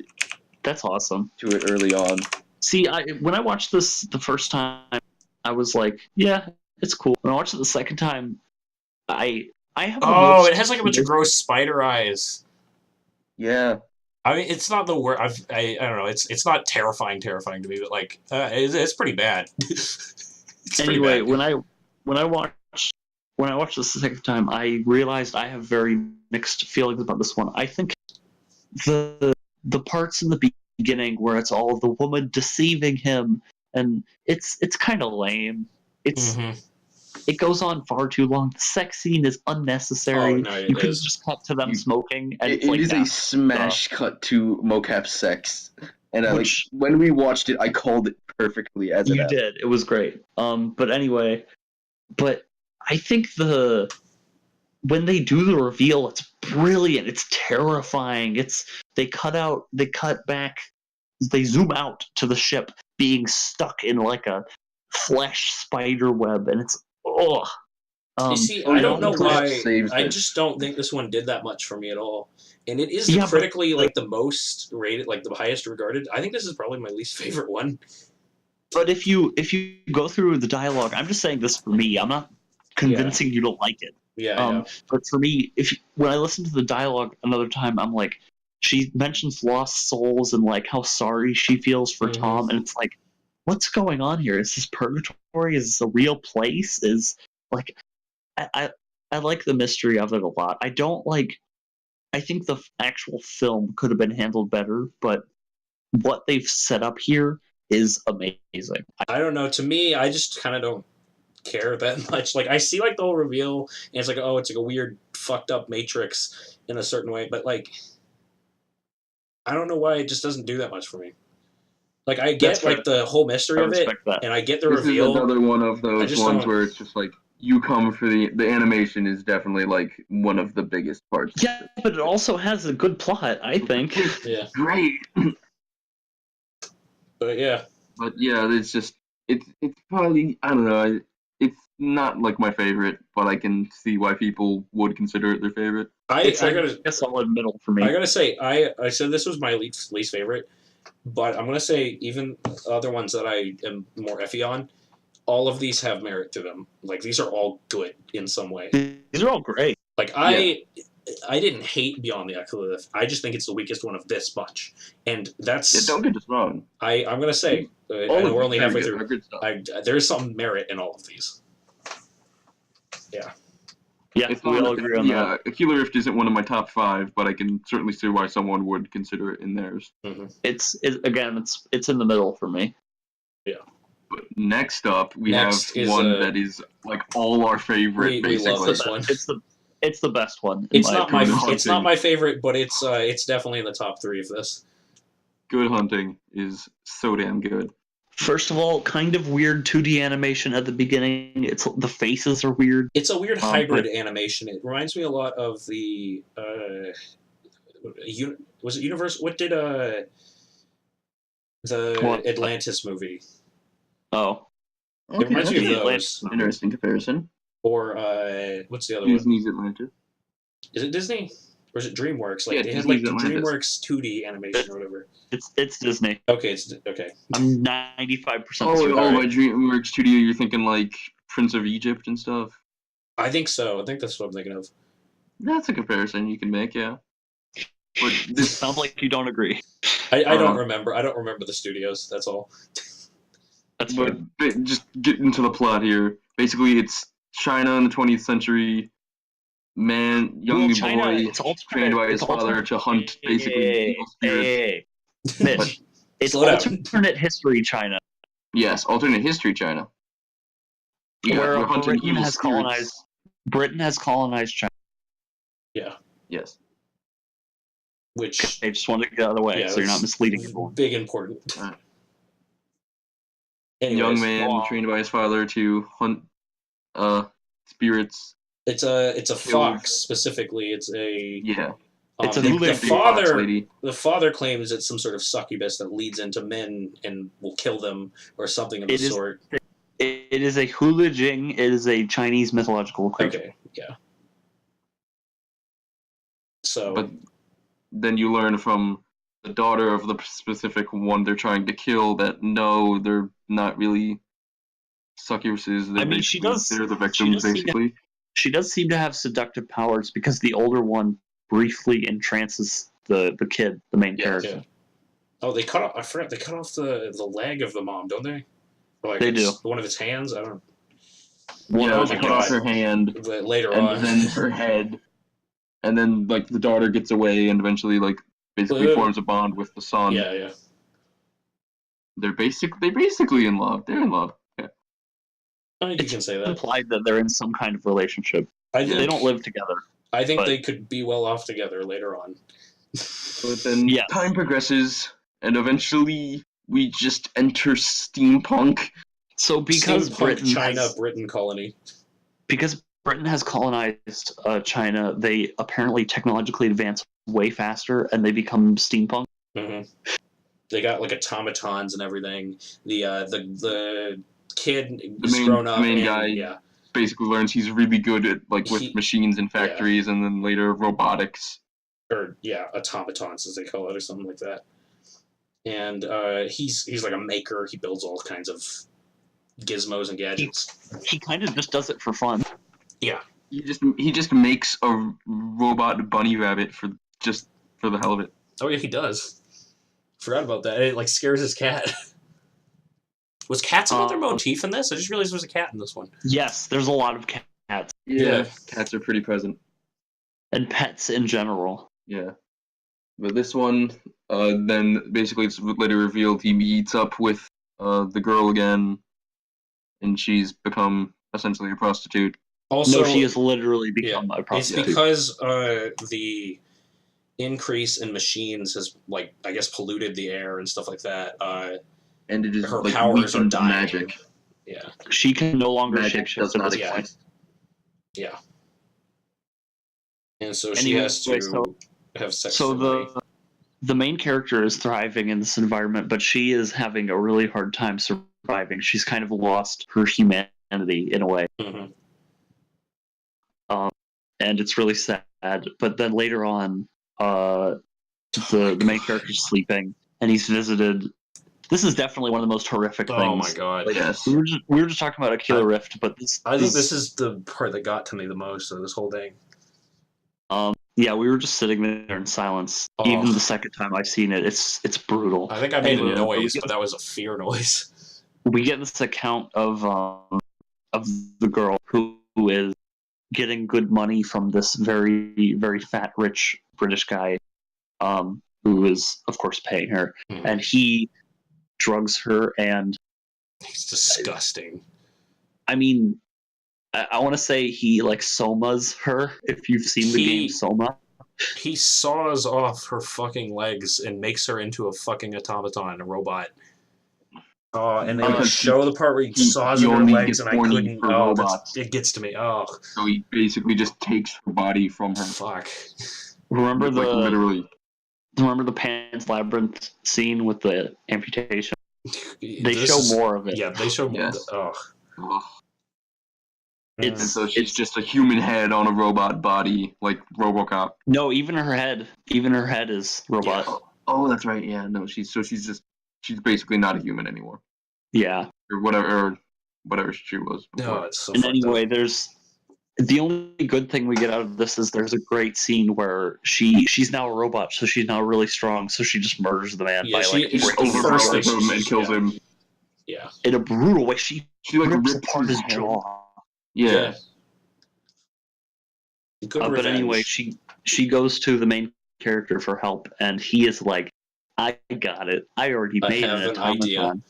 That's awesome. to it early on. See, when I watched this the first time, I was like, yeah, it's cool. When I watched it the second time, I have the Oh, most it has like a bunch of gross spider eyes. Yeah, I mean, it's not the word. I don't know. It's not terrifying to me, but like it's pretty bad. It's pretty anyway, bad. when I watched this the second time, I realized I have very mixed feelings about this one. I think the parts in the beginning where it's all the woman deceiving him, and it's kind of lame. It goes on far too long. The sex scene is unnecessary. Oh, no, it you could is. just cut to them smoking, and it it's like is that. a smash cut to mocap sex, and Which- when we watched it, I called it perfectly as it You happened. did. It was great. But anyway, I think when they do the reveal, it's brilliant. It's terrifying. They cut back, they zoom out to the ship being stuck in like a flesh spider web, and it's You see, Oh, I yeah, don't know Cliff why. saves I it. just don't think this one did that much for me at all. And it is Yeah, but, critically like the most rated, like the highest regarded. I think this is probably my least favorite one. But if you go through the dialogue, I'm just saying this for me. I'm not convincing you to like it. Yeah, I know. But for me, when I listen to the dialogue another time, I'm like, she mentions lost souls and like how sorry she feels for Mhm. Tom, and it's like, what's going on here? Is this purgatory? Is this a real place? Is like, I like the mystery of it a lot. I don't like. I think the actual film could have been handled better, but what they've set up here is amazing. I don't know. To me, I just kind of don't care that much. Like, I see like the whole reveal, and it's like, oh, it's like a weird, fucked up Matrix in a certain way. But like, I don't know why it just doesn't do that much for me. Like, I That's get like the whole mystery I of it, respect that. and I get the This reveal. is another one of I those just ones don't- where it's just like you come for the animation is definitely like one of the biggest parts. Yeah, but it also has a good plot, I think. Yeah, Great. but yeah, But yeah, it's just it's probably I don't know. It's not like my favorite, but I can see why people would consider it their favorite. It's I like gotta a solid middle for me. I gotta say, I said this was my least favorite, but I'm gonna say even other ones that I am more effy on, all of these have merit to them. Like, these are all good in some way. These are all great. Like, I didn't hate Beyond the Eclipse. I just think it's the weakest one of this bunch, and that's Yeah, don't get us wrong. I'm gonna say. I All know of we're them only are halfway good, through. are good stuff. There is some merit in all of these. Yeah, It's we not- all agree on that. Killer Rift isn't one of my top 5, but I can certainly see why someone would consider it in theirs. It's in the middle for me. But next up, we Next have is, one that is like all our favorite. we love basically. this one. It's the best one. It's not my opinion. it's not my favorite, but it's definitely in the top 3 of this. Good Hunting is so damn good. First of all, kind of weird 2D animation at the beginning. The faces are weird. It's a weird but- hybrid animation. It reminds me a lot of the was it Universe? What did the What? Atlantis movie? Oh, It reminds me of okay. those. Interesting comparison. Or what's the other one? Disney's Atlantis. Is it Disney? Or is it DreamWorks? Like Yeah, they had like Disney's the Atlantis. DreamWorks 2D animation or whatever. it's Disney. Okay, it's okay. I'm 95% Oh, certain. by DreamWorks Studio, you're thinking like Prince of Egypt and stuff. I think so. I think that's what I'm thinking of. That's a comparison you can make, yeah. But this Sounds like you don't agree. I don't remember. I don't remember the studios. That's all. That's But fair. just get into the plot here. Basically, it's China in the 20th century. Young China, boy it's trained by his it's father alternate- to hunt basically evil spirits. Hey, Mitch, it's Slow down. alternate history China, Yes, alternate history China. Yeah, where we're hunting Britain evil has spirits. colonized China. Yeah. Yes. Which I just wanted to get out of the way, so you're not misleading everyone. big important. Right. Anyways, Young man trained by his father to hunt spirits. It's a killed. fox specifically. It's a Yeah. It's a the hooligan. Fox lady. The father claims it's some sort of succubus that leads into men and will kill them or something of the sort. It is a hooligan. It is a Chinese mythological creature. Okay, yeah. So, But then you learn from the daughter of the specific one they're trying to kill that no, they're not really succubuses. They're I mean, she does. They're the She victims, does basically. She does seem to have seductive powers because the older one briefly entrances the kid, the main character. yeah. Oh, they cut off. I forgot. They cut off the leg of the mom, don't they? Or like They do. One of its hands. I don't. Yeah, oh they my cut off God. her hand, But later and on, then her head, and then like the daughter gets away, and eventually like basically forms a bond with the son. yeah. They're basically in love. They're in love. Yeah. I think you can say that. Implied that they're in some kind of relationship. I think They don't live together. I think but- they could be well off together later on. But then time progresses, and eventually we just enter steampunk. So because Steampunk Britain colony. Because Britain has colonized China, they apparently technologically advance way faster, and they become steampunk. Mm-hmm. They got like automatons and everything. The kid is grown up. The main and, guy yeah. basically learns he's really good at with machines in factories, and then later robotics. Or automatons as they call it, or something like that. And he's like a maker. He builds all kinds of gizmos and gadgets. He kind of just does it for fun. Yeah. He just makes a robot bunny rabbit for the hell of it. Oh yeah, he does. Forgot about that. It like scares his cat. Was cats another motif in this? I just realized there was a cat in this one. Yes, there's a lot of cats. Yeah, cats are pretty present. And pets in general. Yeah. But this one, then basically it's later revealed he meets up with the girl again, and she's become essentially a prostitute. Also, no, she has literally become a prostitute. It's because the increase in machines has, like, I guess, polluted the air and stuff like that. And it is her like powers are dying. Magic. Yeah. She can no longer Magic does not exist. Yeah. And so she has to have sex. So the main character is thriving in this environment, but she is having a really hard time surviving. She's kind of lost her humanity in a way. Mm-hmm. And it's really sad. But then later on, the main character's sleeping, and he's visited. This is definitely one of the most horrific things. Oh my God! Like, yes, we were just talking about Aquila Rift, but I think this is the part that got to me the most of this whole thing. Yeah, we were just sitting there in silence. Oh. Even the second time I've seen it, it's brutal. I think I made a noise, but that was a fear noise. We get this account of the girl who is getting good money from this very, very fat, rich British guy, who is, of course, paying her, and he drugs her, and he's disgusting. I mean, I want to say he like somas her. If you've seen the game Soma, he saws off her fucking legs and makes her into a fucking automaton, a robot. And they show the part where he saws her legs, and I couldn't. It gets to me. Oh, so he basically just takes her body from her. Fuck. Remember literally. Remember the Pan's Labyrinth scene with the amputation? They show more of it. Yeah, they show more. Yes. Oh. And so she's just a human head on a robot body, like RoboCop. No, even her head is robot. Yeah. Oh, that's right. Yeah, no, she's basically not a human anymore. Yeah. Or whatever she was before. No, it's so and anyway, there's the only good thing we get out of this is there's a great scene where she's now a robot, so she's now really strong, so she just murders the man by like overpowers him and kills him. Yeah. In a brutal way. She like rips rips apart his head. jaw. Yeah. Good But revenge. anyway, she goes to the main character for help, and he is like, "I got it. I already I made have an an idea." automaton."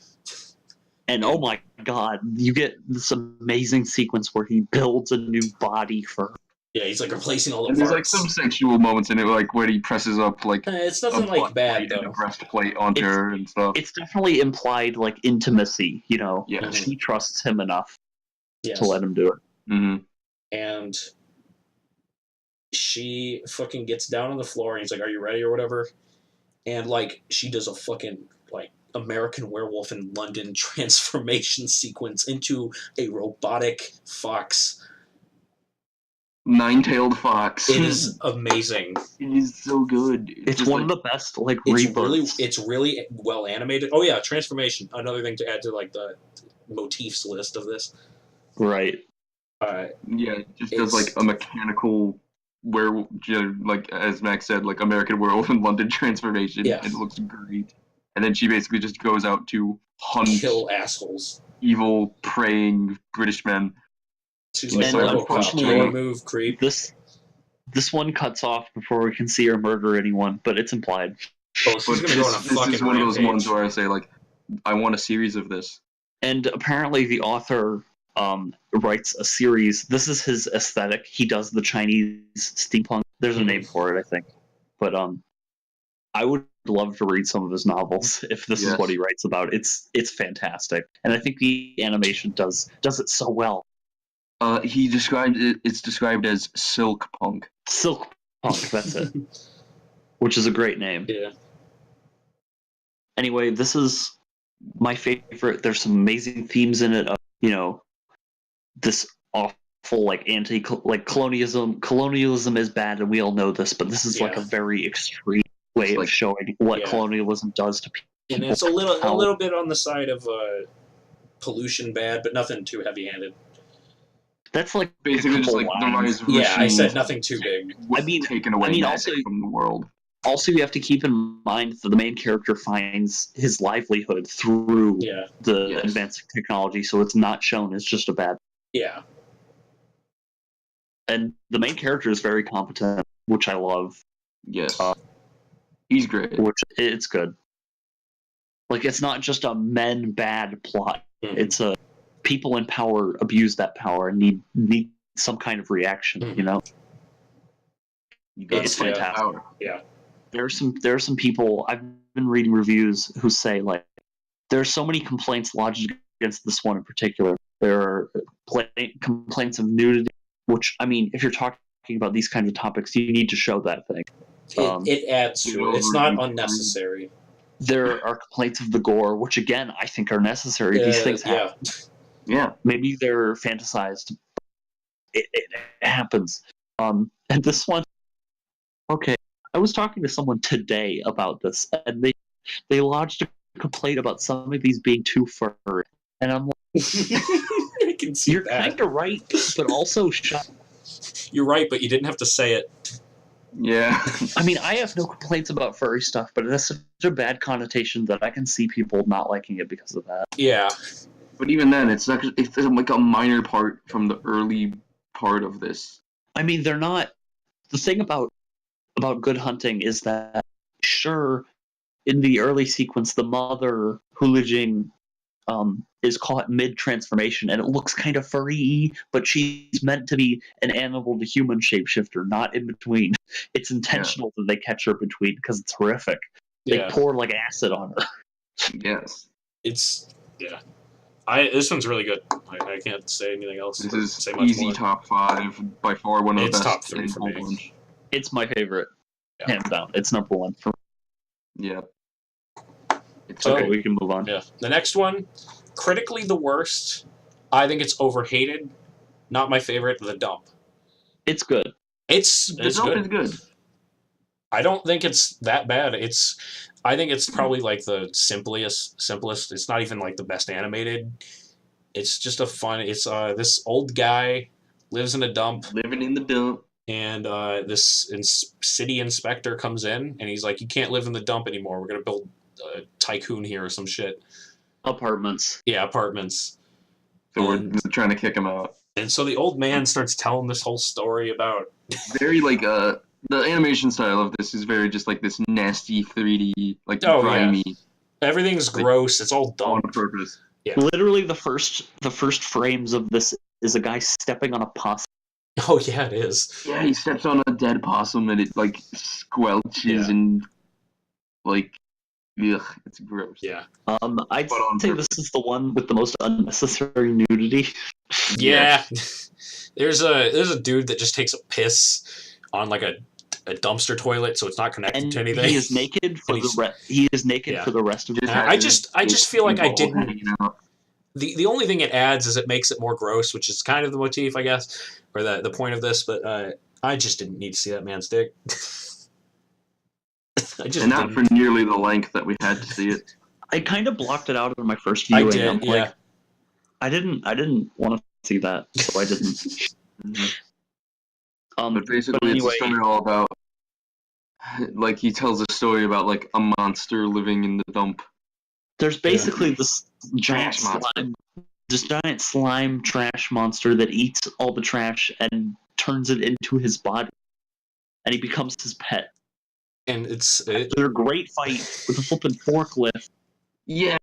And oh my god, you get this amazing sequence where he builds a new body for her. Yeah, he's like replacing all the And there's like parts. some sexual moments in it, like where he presses up like It's a nothing like butt bad plate and a though. breastplate onto her and stuff. It's definitely implied like intimacy, you know. Yes. She trusts him enough Yes. to let him do it. Mm-hmm. And she fucking gets down on the floor and he's like, "Are you ready?" or whatever. And like she does a fucking like American Werewolf in London transformation sequence into a robotic fox. Nine-tailed fox. It is amazing. It is so good. It's one of the best like rebirths. It's really well animated. Oh yeah, transformation. Another thing to add to like the motifs list of this. Right. Yeah, it just does like a mechanical werewolf, like as Max said, like American Werewolf in London transformation. Yeah. And it looks great. And then she basically just goes out to hunt Kill assholes. evil, praying British men. She's like, And "Robocop, unfortunately, your move, creep." This one cuts off before we can see her murder anyone, but it's implied. Oh, she's But gonna go on a this fucking is one of those rampage. ones where I say, like, I want a series of this. And apparently the author writes a series. This is his aesthetic. He does the Chinese steampunk. There's a name for it, I think. But I would love to read some of his novels if this is what he writes about. It's fantastic. And I think the animation does it so well. He described it. It's described as silk punk. Silk punk, that's it. Which is a great name. Yeah. Anyway, this is my favorite. There's some amazing themes in it. You know, this awful like colonialism. Colonialism is bad, and we all know this. But this is like a very extreme way of showing what colonialism does to people. And it's a little bit on the side of pollution bad, but nothing too heavy-handed. That's like basically just like the rise of I said nothing too big. I mean, taken away also from the world. Also, you have to keep in mind that the main character finds his livelihood through the advanced technology, so it's not shown as just a bad. Yeah. And the main character is very competent, which I love. Yes. He's great. Which it's good. Like it's not just a men bad plot. Mm-hmm. It's a people in power abuse that power and need some kind of reaction. Mm-hmm. You know. It's fantastic. Yeah. There are some people I've been reading reviews who say like there are so many complaints lodged against this one in particular. There are complaints of nudity, which I mean, if you're talking about these kinds of topics, you need to show that thing. It adds to it. It's not unnecessary. There are complaints of the gore, which again I think are necessary. These things happen. Yeah. Maybe they're fantasized. It happens. And this one, okay. I was talking to someone today about this, and they lodged a complaint about some of these being too furry. And I'm like, I can see you're kind of right, but also you're right, but you didn't have to say it. Yeah. I mean, I have no complaints about furry stuff, but it has such a bad connotation that I can see people not liking it because of that. Yeah. But even then, it's like a minor part from the early part of this. I mean, they're not. The thing about Good Hunting is that, sure, in the early sequence, the mother, Hulijing, is caught mid-transformation, and it looks kind of furry, but she's meant to be an animal to human shapeshifter, not in between. It's intentional that they catch her between, because it's horrific. They pour, like, acid on her. Yes. It's, this one's really good. I can't say anything else. This is easy top 5, by far one of the best. It's top 3 for me. It's my favorite, hands down. It's number 1 for me. Yeah. Okay, we can move on. Yeah. The next one, critically the worst. I think it's overhated. Not my favorite. The Dump. It's good. The Dump is good. I don't think it's that bad. I think it's probably like the simplest. It's not even like the best animated. It's just a fun. It's this old guy lives in a dump. Living in the dump. And this city inspector comes in, and he's like, "You can't live in the dump anymore. We're gonna build a tycoon here or some shit." Apartments. Yeah, apartments. So we're trying to kick him out. And so the old man starts telling this whole story about Very like the animation style of this is very just like this nasty 3D like Oh, yeah. grimy everything's gross. It's all on dumb. purpose. Literally, the first frames of this is a guy stepping on a possum. Oh yeah, it is. Yeah, he steps on a dead possum and it like squelches and like ugh, it's gross. Yeah. I'd But on say purpose. this is the one with the most unnecessary nudity. Yeah. There's a dude that just takes a piss on like a dumpster toilet, so it's not connected And to anything. he is naked for the rest of the I just feel like I didn't. hanging out. The only thing it adds is it makes it more gross, which is kind of the motif, I guess, or the point of this. But I just didn't need to see that man's dick. And not for nearly the length that we had to see it. I kind of blocked it out in my first viewing. I did, I'm yeah. like, I didn't want to see that, so I didn't. But basically, anyway, it's a story all about, like, he tells a story about, like, a monster living in the dump. there's basically this giant Trash monster. slime trash monster that eats all the trash and turns it into his body, and he becomes his pet. And They're a great fight with a flippin' forklift. Yeah.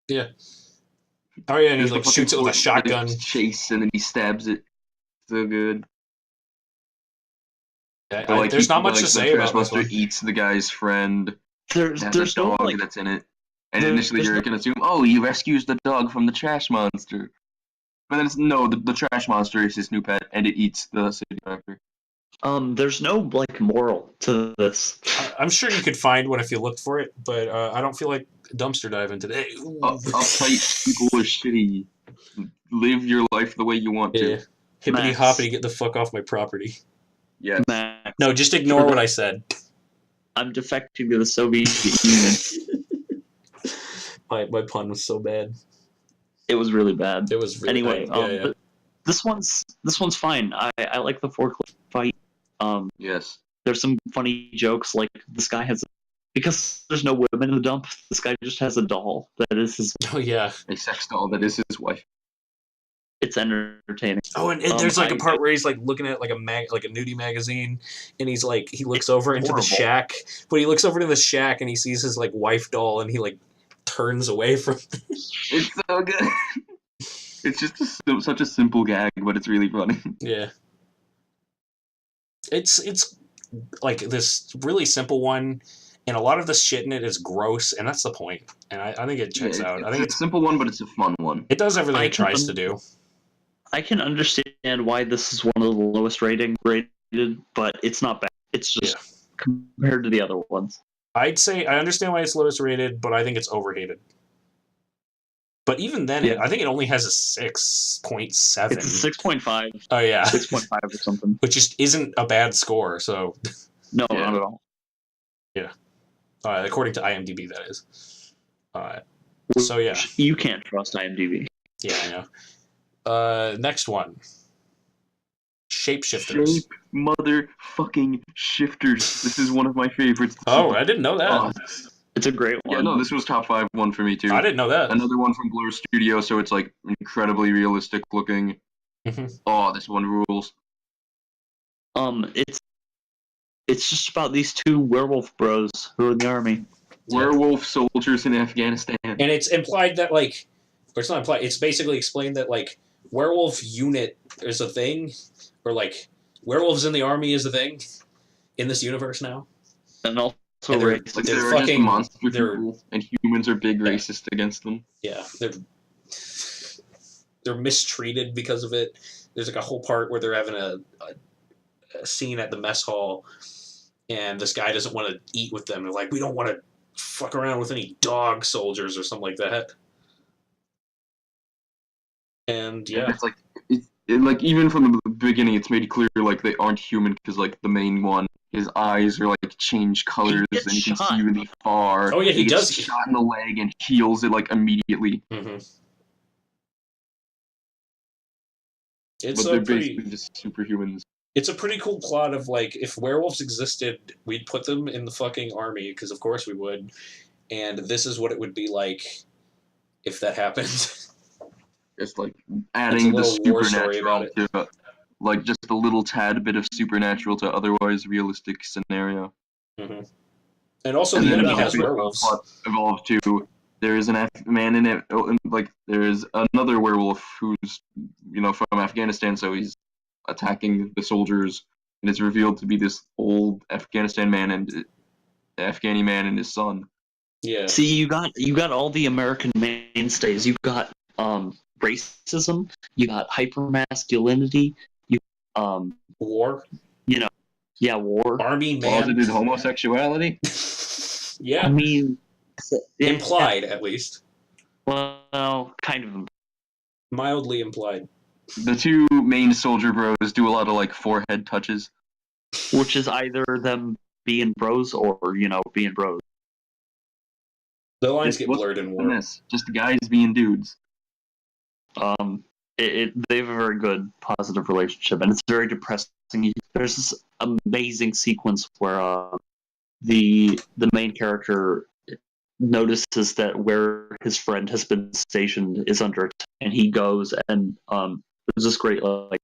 Yeah. Oh yeah, and he There's like the shoots it with a fucking shotgun. chase, and then he stabs it. So good. There's not much to say about this monster one. eats the guy's friend. There's a no dog like that's in it. And initially you're gonna assume, oh, he rescues the dog from the trash monster. But then the trash monster is his new pet, and it eats the city director. there's no like moral to this. I'm sure you could find one if you looked for it, but I don't feel like dumpster diving today. Uptight people are shitty. Live your life the way you want to. Hippity Max. hoppity, get the fuck off my property. Yeah. Max, No, just ignore what I said. I'm defecting to the Soviet Union. My pun was so bad. It was really bad. It was really Anyway, bad. but this one's fine. I like the forklift fight. Yes. There's some funny jokes, like this guy has, because there's no women in the dump, this guy just has a doll that is his. Oh yeah. A sex doll that is his wife. It's entertaining. Oh, and there's like a part where he's like looking at like a nudie magazine, and he's like he looks over into the shack, but he looks over to the shack and he sees his like wife doll, and he like turns away from. It's so good. It's just such a simple gag, but it's really funny. Yeah. It's like this really simple one, and a lot of the shit in it is gross, and that's the point. And I think it checks out. I think it's a simple one, but it's a fun one. It does everything it tries to do. I can understand why this is one of the lowest rated, but it's not bad. It's just compared to the other ones. I'd say I understand why it's lowest rated, but I think it's overhated. But even then, I think it only has a 6.7. It's a 6.5. Oh yeah, 6.5 or something. Which just isn't a bad score. So no, not at all. Yeah, according to IMDb, that is. So yeah, you can't trust IMDb. Yeah, I know. Next one. Shapeshifters. Shape motherfucking shifters. This is one of my favorites. Oh, I didn't know that. Oh, it's a great one. Yeah, no, this was top 5 one for me too. I didn't know that. Another one from Blur Studio, so it's like incredibly realistic looking. Oh, this one rules. It's just about these two werewolf bros who are in the army. Werewolf soldiers in Afghanistan. And it's implied that like, or it's not implied. It's basically explained that like werewolf unit is a thing, or like werewolves in the army is a thing in this universe now. And also, they're fucking just monster people, and humans are big racist against them. Yeah, they're mistreated because of it. There's like a whole part where they're having a scene at the mess hall, and this guy doesn't want to eat with them. They're like, we don't want to fuck around with any dog soldiers or something like that. And yeah, it's like like even from the beginning, it's made clear like they aren't human because like the main one, his eyes are like change colors and he can see really far. Oh yeah, he does gets shot in the leg and heals it like immediately. It's but they're basically just superhumans. It's a pretty cool plot of like if werewolves existed, we'd put them in the fucking army because of course we would, and this is what it would be like if that happened. Just like It's a adding the little war story supernatural about to like just a little tad bit of supernatural to otherwise realistic scenario. hmm And also, And the then enemy the has plot werewolves. evolved to there is an man in it, like there's another werewolf who's from Afghanistan, so he's attacking the soldiers, and it's revealed to be this old Afghanistan man and Afghani man and his son. Yeah. See, you got all the American mainstays. You got racism. You got hypermasculinity. You War. yeah, war. Army man. Closeted homosexuality. Yeah. I mean, yeah, Implied, at least. well, kind of. Mildly implied. The two main soldier bros do a lot of like forehead touches. Which is either them being bros or being bros. The lines get blurred in war. Just guys being dudes. They have a very good positive relationship, and it's very depressing. There's this amazing sequence where the main character notices that where his friend has been stationed is under attack, and he goes and there's this great like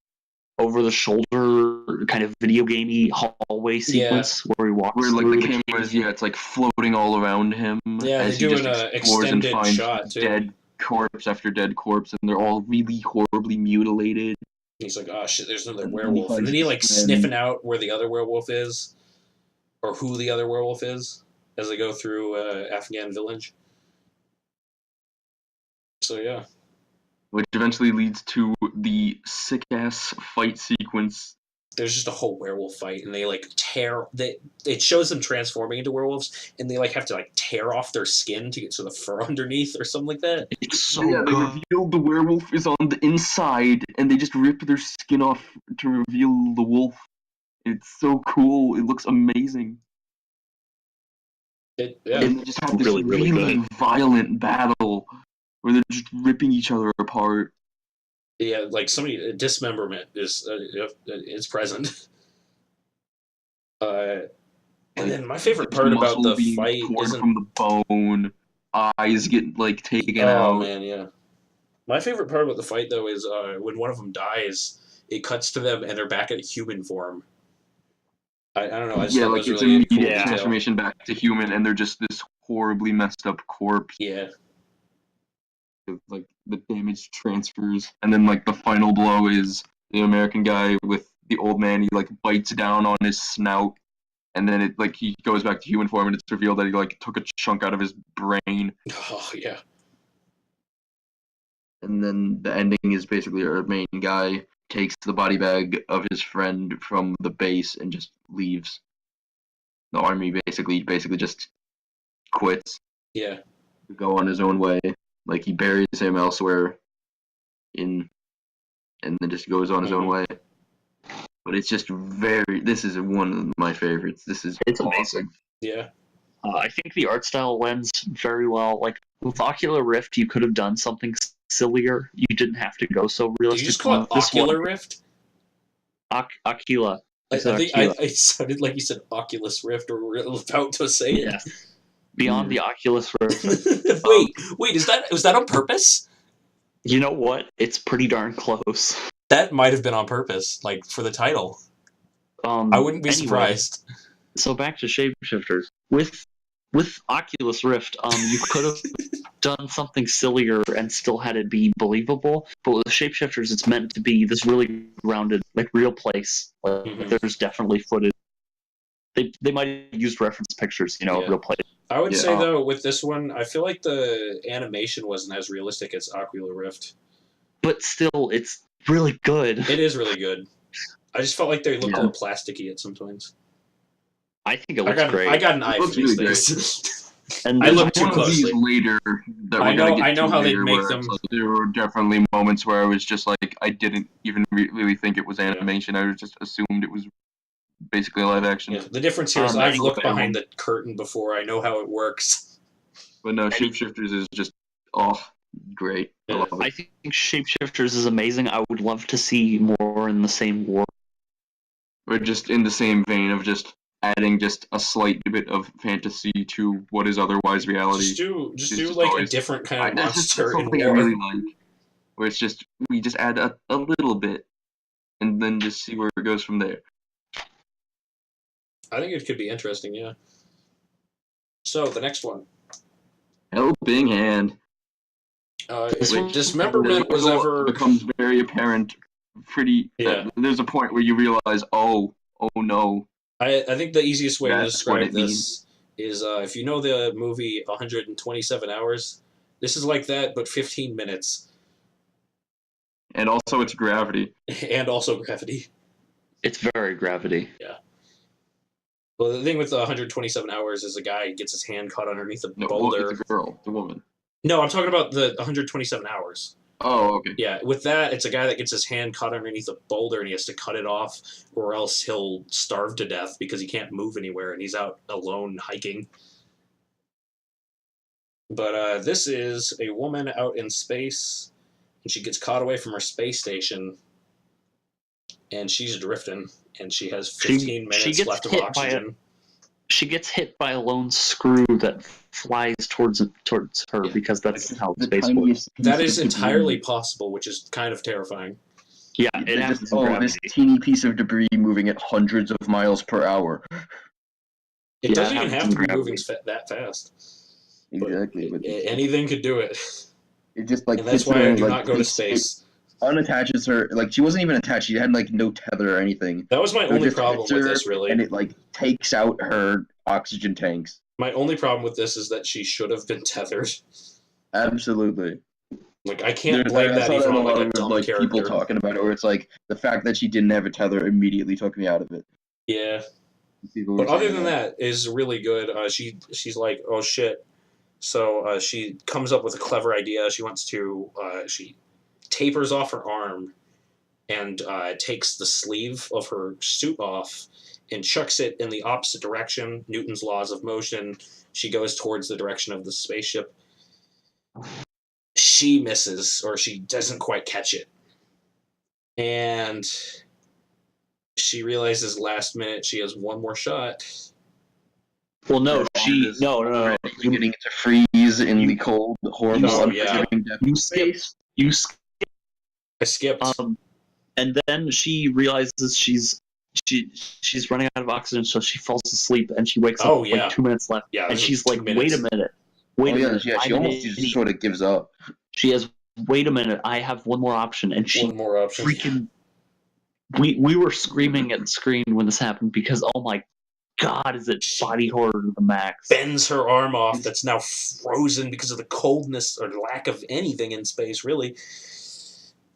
over the shoulder kind of video gamey hallway sequence where he walks where like through the cameras, it's like floating all around him. Yeah, as they're he doing just an explores and extended finds shot too. dead corpse after dead corpse, and they're all really horribly mutilated. He's like, oh shit, there's another And then he werewolf. And finds then he his like friend. sniffing out where the other werewolf is, or who the other werewolf is, as they go through Afghan village. So yeah. Which eventually leads to the sick ass fight sequence. There's just a whole werewolf fight, and they like tear. It shows them transforming into werewolves, and they like have to like tear off their skin to get to the fur underneath, or something like that. It's so They good. reveal the werewolf is on the inside, and they just rip their skin off to reveal the wolf. It's so cool. It looks amazing. Yeah. And they just have this Really, really good. violent battle where they're just ripping each other apart. Yeah, like dismemberment is present. And then my favorite part about the fight isn't from the bone, eyes get like taken out. Oh man, yeah. My favorite part about the fight though is when one of them dies, it cuts to them and they're back at human form. I don't know. I just thought like it was it's really cool immediate detail. transformation back to human, and they're just this horribly messed up corpse. Yeah. Like the damage transfers, and then like the final blow is the American guy with the old man. He like bites down on his snout, and then it like he goes back to human form, and it's revealed that he like took a chunk out of his brain. Oh yeah. And then the ending is basically our main guy takes the body bag of his friend from the base and just leaves. The army basically just quits. Yeah. To go on his own way. Like he buries him elsewhere and then just goes on his own way. But it's just this is one of my favorites. It's amazing. Yeah. I think the art style lends very well. Like with Ocular Rift, you could have done something sillier. You didn't have to go so realistic. Did you just call it Ocular Rift? Ocula. I think I sounded like you said Oculus Rift, or we're about to say it. Yeah. Beyond the Oculus Rift. Wait, was that on purpose? You know what? It's pretty darn close. That might have been on purpose, like for the title. I wouldn't be surprised. So back to Shapeshifters. With Oculus Rift, you could have done something sillier and still had it be believable. But with Shapeshifters, it's meant to be this really grounded, like real place. Like, there's definitely footage. They might have used reference pictures, real place. I would say though, with this one, I feel like the animation wasn't as realistic as Ocular Rift. But still, it's really good. It is really good. I just felt like they looked a little plasticky at some points. I think it looks great. I got an eye for these things. And I looked too one closely. Of these later that I know how they make them. Like, there were definitely moments where I was just like, I didn't even really think it was animation. I just assumed it was basically live action. Yeah, the difference here is I've looked behind the curtain before. I know how it works. But no, Shapeshifters is just great. Yeah. I think Shapeshifters is amazing. I would love to see more in the same world. Or just in the same vein of just adding just a slight bit of fantasy to what is otherwise reality. Just do like a different kind of monster. That's something I really like. where it's just we just add a little bit, and then just see where it goes from there. I think it could be interesting, yeah. So, the next one. Helping hand. Dismemberment was ever... becomes very apparent pretty... Yeah. There's a point where you realize, oh no. I think the easiest way to That's what describe it this is if you know the movie 127 Hours, this is like that, but 15 minutes. And also it's gravity. And also gravity. It's very gravity. Yeah. Well, the thing with 127 Hours is a guy gets his hand caught underneath a boulder. It's a girl, the woman. No, I'm talking about the 127 Hours. Oh, okay. Yeah, with that, it's a guy that gets his hand caught underneath a boulder and he has to cut it off, or else he'll starve to death because he can't move anywhere and he's out alone hiking. But this is a woman out in space, and she gets caught away from her space station, and she's drifting, and she has 15 minutes left of oxygen. She gets hit by a lone screw that flies towards her because that's how space works. That is entirely possible, which is kind of terrifying. Yeah, it happens. This teeny piece of debris moving at hundreds of miles per hour. It doesn't even have to be moving that fast. Exactly. But anything could do it. It just like. And that's why I do not go to space. Unattaches her, like she wasn't even attached. She had like no tether or anything. That was my only problem with this, really. And it like takes out her oxygen tanks. My only problem with this is that she should have been tethered. Absolutely. Like I can't blame that even on like a dumb character. People talking about it, where it's like the fact that she didn't have a tether immediately took me out of it. Yeah. But other than that, is really good. She's like, oh shit. So she comes up with a clever idea. She wants to she tapers off her arm and takes the sleeve of her suit off and chucks it in the opposite direction. Newton's laws of motion. She goes towards the direction of the spaceship. She misses, or she doesn't quite catch it. And she realizes last minute she has one more shot. Well, no, no. Beginning to freeze in the cold, horrible, unforgiving depth of space. I skipped. And then she realizes she's running out of oxygen, so she falls asleep and she wakes up like 2 minutes left. Yeah, and she's like, wait a minute. She almost just sort of gives up. She has, wait a minute, I have one more option. And she freaking... We were screaming at the screen when this happened because, oh my God, is it body horror to the max. Bends her arm off that's now frozen because of the coldness or lack of anything in space, really.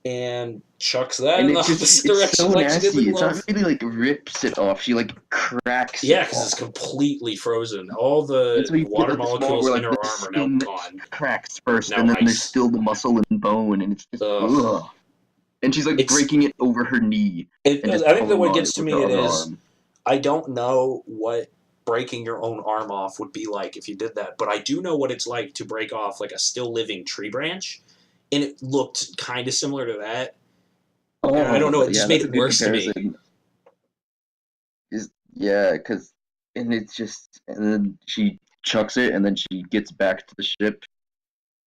And chucks that in the opposite direction. It's so nasty. It's not really like rips it off. She like cracks it. Yeah, because it's completely frozen. All the water molecules in her arm are now gone. Cracks first, and then there's still the muscle and bone, and it's just ugh. And she's like breaking it over her knee. I think that what gets to me is I don't know what breaking your own arm off would be like if you did that, but I do know what it's like to break off like a still living tree branch. And it looked kind of similar to that. Oh, I don't know. It just made it worse to me. And then she chucks it, and then she gets back to the ship.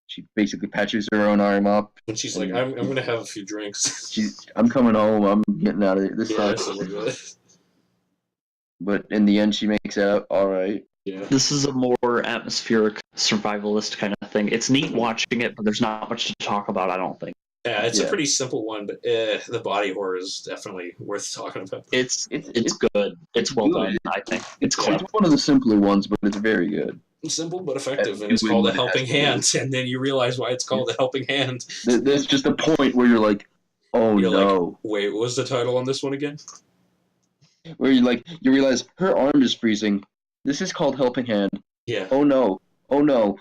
She basically patches her own arm up. And she's like, I'm going to have a few drinks. I'm coming home. I'm getting out of here. This sucks. But in the end, she makes out all right. Yeah. This is a more atmospheric, survivalist kind of thing. It's neat watching it, but there's not much to talk about, I don't think. Yeah, it's a pretty simple one, but the body horror is definitely worth talking about. It's good. It's well done, I think. It's clever. It's one of the simpler ones, but it's very good. Simple but effective, and it's called A Helping Hand, and then you realize why it's called A Helping Hand. There's just a point where you're like, oh no. Like, wait, what was the title on this one again? Where you realize her arm is freezing. This is called Helping Hand. Yeah. Oh no. Oh no.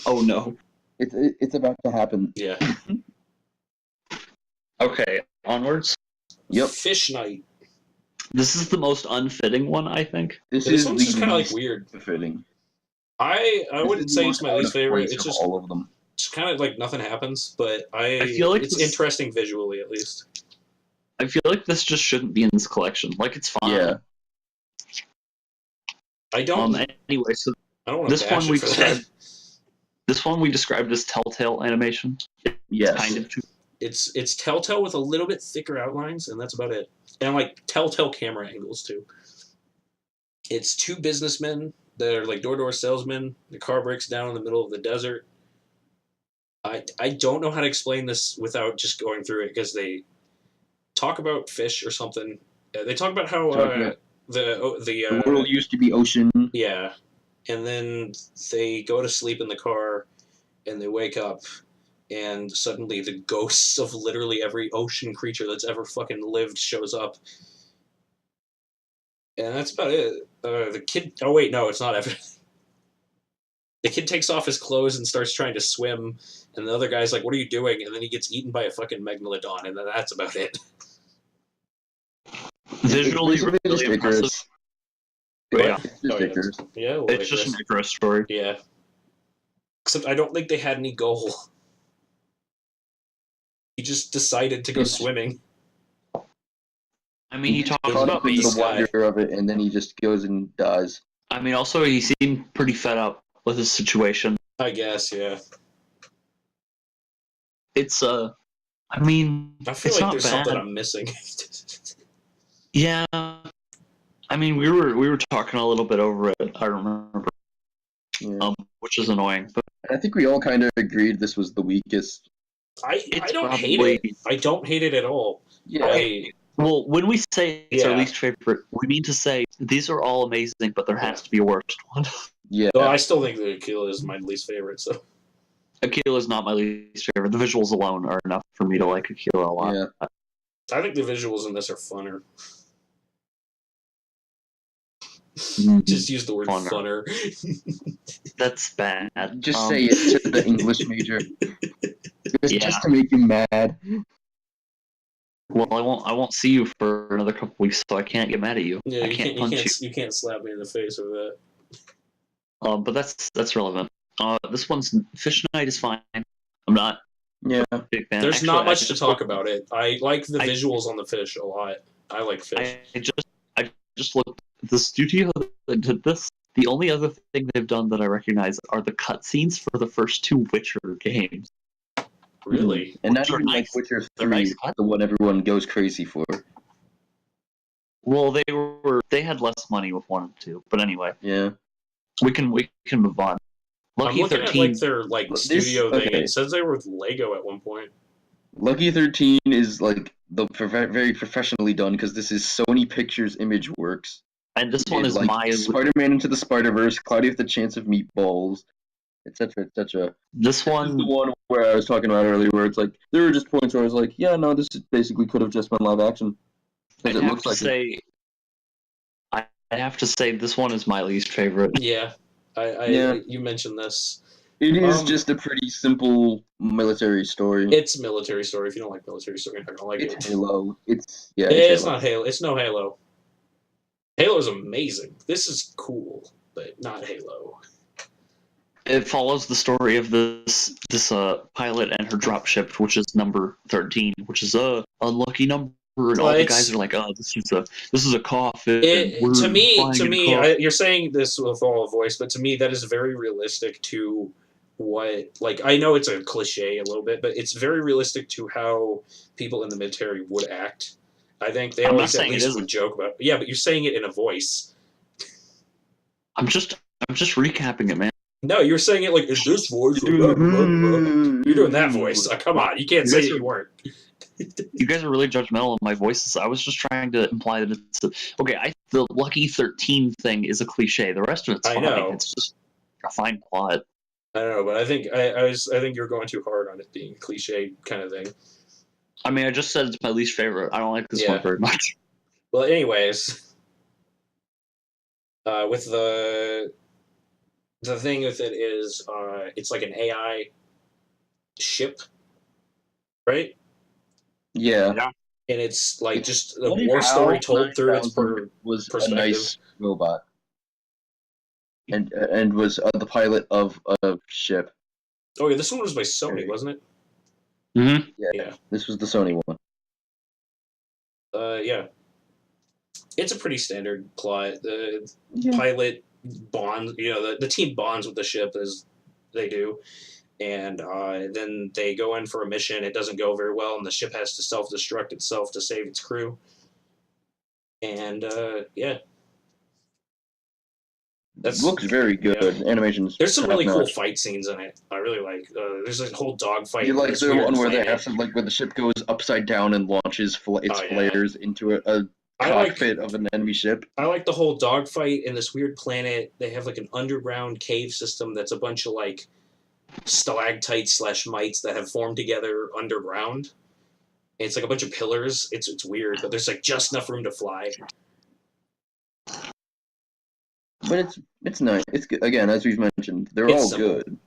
Oh no. It's about to happen. Yeah. Okay, onwards. Yep. Fish Night. This is the most unfitting one, I think. This one's just kind of like weird. Fitting. I wouldn't say it's my least favorite. It's just all of them. It's kind of like nothing happens, but I feel like it's interesting visually at least. I feel like this just shouldn't be in this collection. Like it's fine. Yeah. I don't. Anyway, so I don't want to bash it for that. This one we described as Telltale animation. Yes. Kind of. It's Telltale with a little bit thicker outlines, and that's about it. And like Telltale camera angles too. It's two businessmen that are like door-to-door salesmen. The car breaks down in the middle of the desert. I don't know how to explain this without just going through it because they talk about fish or something. They talk about how The world used to be ocean. yeah, and then they go to sleep in the car, and they wake up, and suddenly the ghosts of literally every ocean creature that's ever fucking lived shows up. And that's about it. The kid... Oh, wait, no, it's not everything. The kid takes off his clothes and starts trying to swim, and the other guy's like, what are you doing? And then he gets eaten by a fucking megalodon, and then that's about it. Visually, really impressive. Yeah. Yeah, well, It's just an Icarus story. Yeah. Except I don't think they had any goal. He just decided to go swimming. I mean, he talks Caught about up in being. the wonder of it, and then he just goes and dies. I mean, also he seemed pretty fed up with his situation. I guess, yeah. It's I mean, I feel it's like not there's bad. something I'm missing. Yeah. I mean, we were talking a little bit over it. I remember, Yeah. which is annoying. But I think we all kind of agreed this was the weakest. I it's don't hate probably- it. I don't hate it at all. Yeah. Well, when we say it's our Yeah. least favorite, we mean to say these are all amazing, but there has to be a worst one. Yeah. Well, I still think the Aquila is my least favorite, so... Aquila is not my least favorite. The visuals alone are enough for me to like Aquila a lot. Yeah. I think the visuals in this are funner. Just use the word funner. That's bad. Just say it to the English major. Just to make you mad. Well, I won't see you for another couple weeks, so I can't get mad at you. Yeah, I can't punch you. You can't slap me in the face over that. But that's relevant. This one's Fish Night is fine. I'm not Yeah. a big fan. There's Actually, not I much to just talk looked- about it. I like the visuals on the fish a lot. I like fish. I just looked at the studio that did this. The only other thing they've done that I recognize are the cutscenes for the first two Witcher games. Really? And not Which are even like nice. Witcher They're 3, nice cuts. the one everyone goes crazy for. Well, they had less money with 1 and 2, but anyway, Yeah. we can move on. I'm Lucky looking 13. at their This- studio thing. okay. It says they were with Lego at one point. Lucky 13 is like the very professionally done because this is Sony Pictures ImageWorks. And this one is like my. Spider-Man Into the Spider-Verse, Cloudy with the Chance of Meatballs, etc., etc. This This is one. the one where I was talking about earlier, where it's like there were just points where I was like, yeah, no, this basically could have just been live action. I'd Because it have looks to like say. I'd have to say this one is my least favorite. Yeah. Yeah. You mentioned this. it is just a pretty simple military story. It's a military story. If you don't like military story, you're not gonna like It's it. Halo. It's It's Halo. not Halo. It's no Halo. Halo is amazing. This is cool, but not Halo. It follows the story of this pilot and her dropship, which is number 13, which is a unlucky number, and all the guys are like, "Oh, this is a coffin." To me, you're saying this with all a voice, but to me, that is very realistic to what. Like, I know it's a cliche a little bit, but it's very realistic to how people in the military would act. I think they always at least would joke about. Yeah, but you're saying it in a voice. I'm just recapping it, man. No, you're saying it like in this voice. You're doing that voice. Come on, you can't say you weren't. You guys are really judgmental of my voices. I was just trying to imply that it's okay. The Lucky 13 thing is a cliche. The rest of it's fine. I know. It's just a fine plot. I don't know, but I think I think you're going too hard on it being a cliche kind of thing. I mean, I just said it's my least favorite. I don't like this one very much. Well, anyways, with the thing with it is, it's like an AI ship, right? Yeah. And it's like just a Funny war how story told through its 9000 was perspective. a nice robot, and was the pilot of a ship. Oh yeah, this one was by Sony, wasn't it? Mm-hmm. Yeah. This was the Sony one. Yeah. It's a pretty standard plot. The Yeah. pilot bonds, the team bonds with the ship as they do. and then they go in for a mission. It doesn't go very well, and the ship has to self-destruct itself to save its crew. And yeah, That looks very good. Yeah. Animation's There's some really cool top-notch. fight scenes in it. I really like. There's a whole dog fight. You like this the weird one where they planet. have some, like, where the ship goes upside down and launches its flares into a cockpit of an enemy ship. I like the whole dogfight in this weird planet. They have like an underground cave system that's a bunch of like stalactites / mites that have formed together underground. It's like a bunch of pillars. It's weird, but there's like just enough room to fly. But it's nice. It's good. Again, as we've mentioned, they're all good.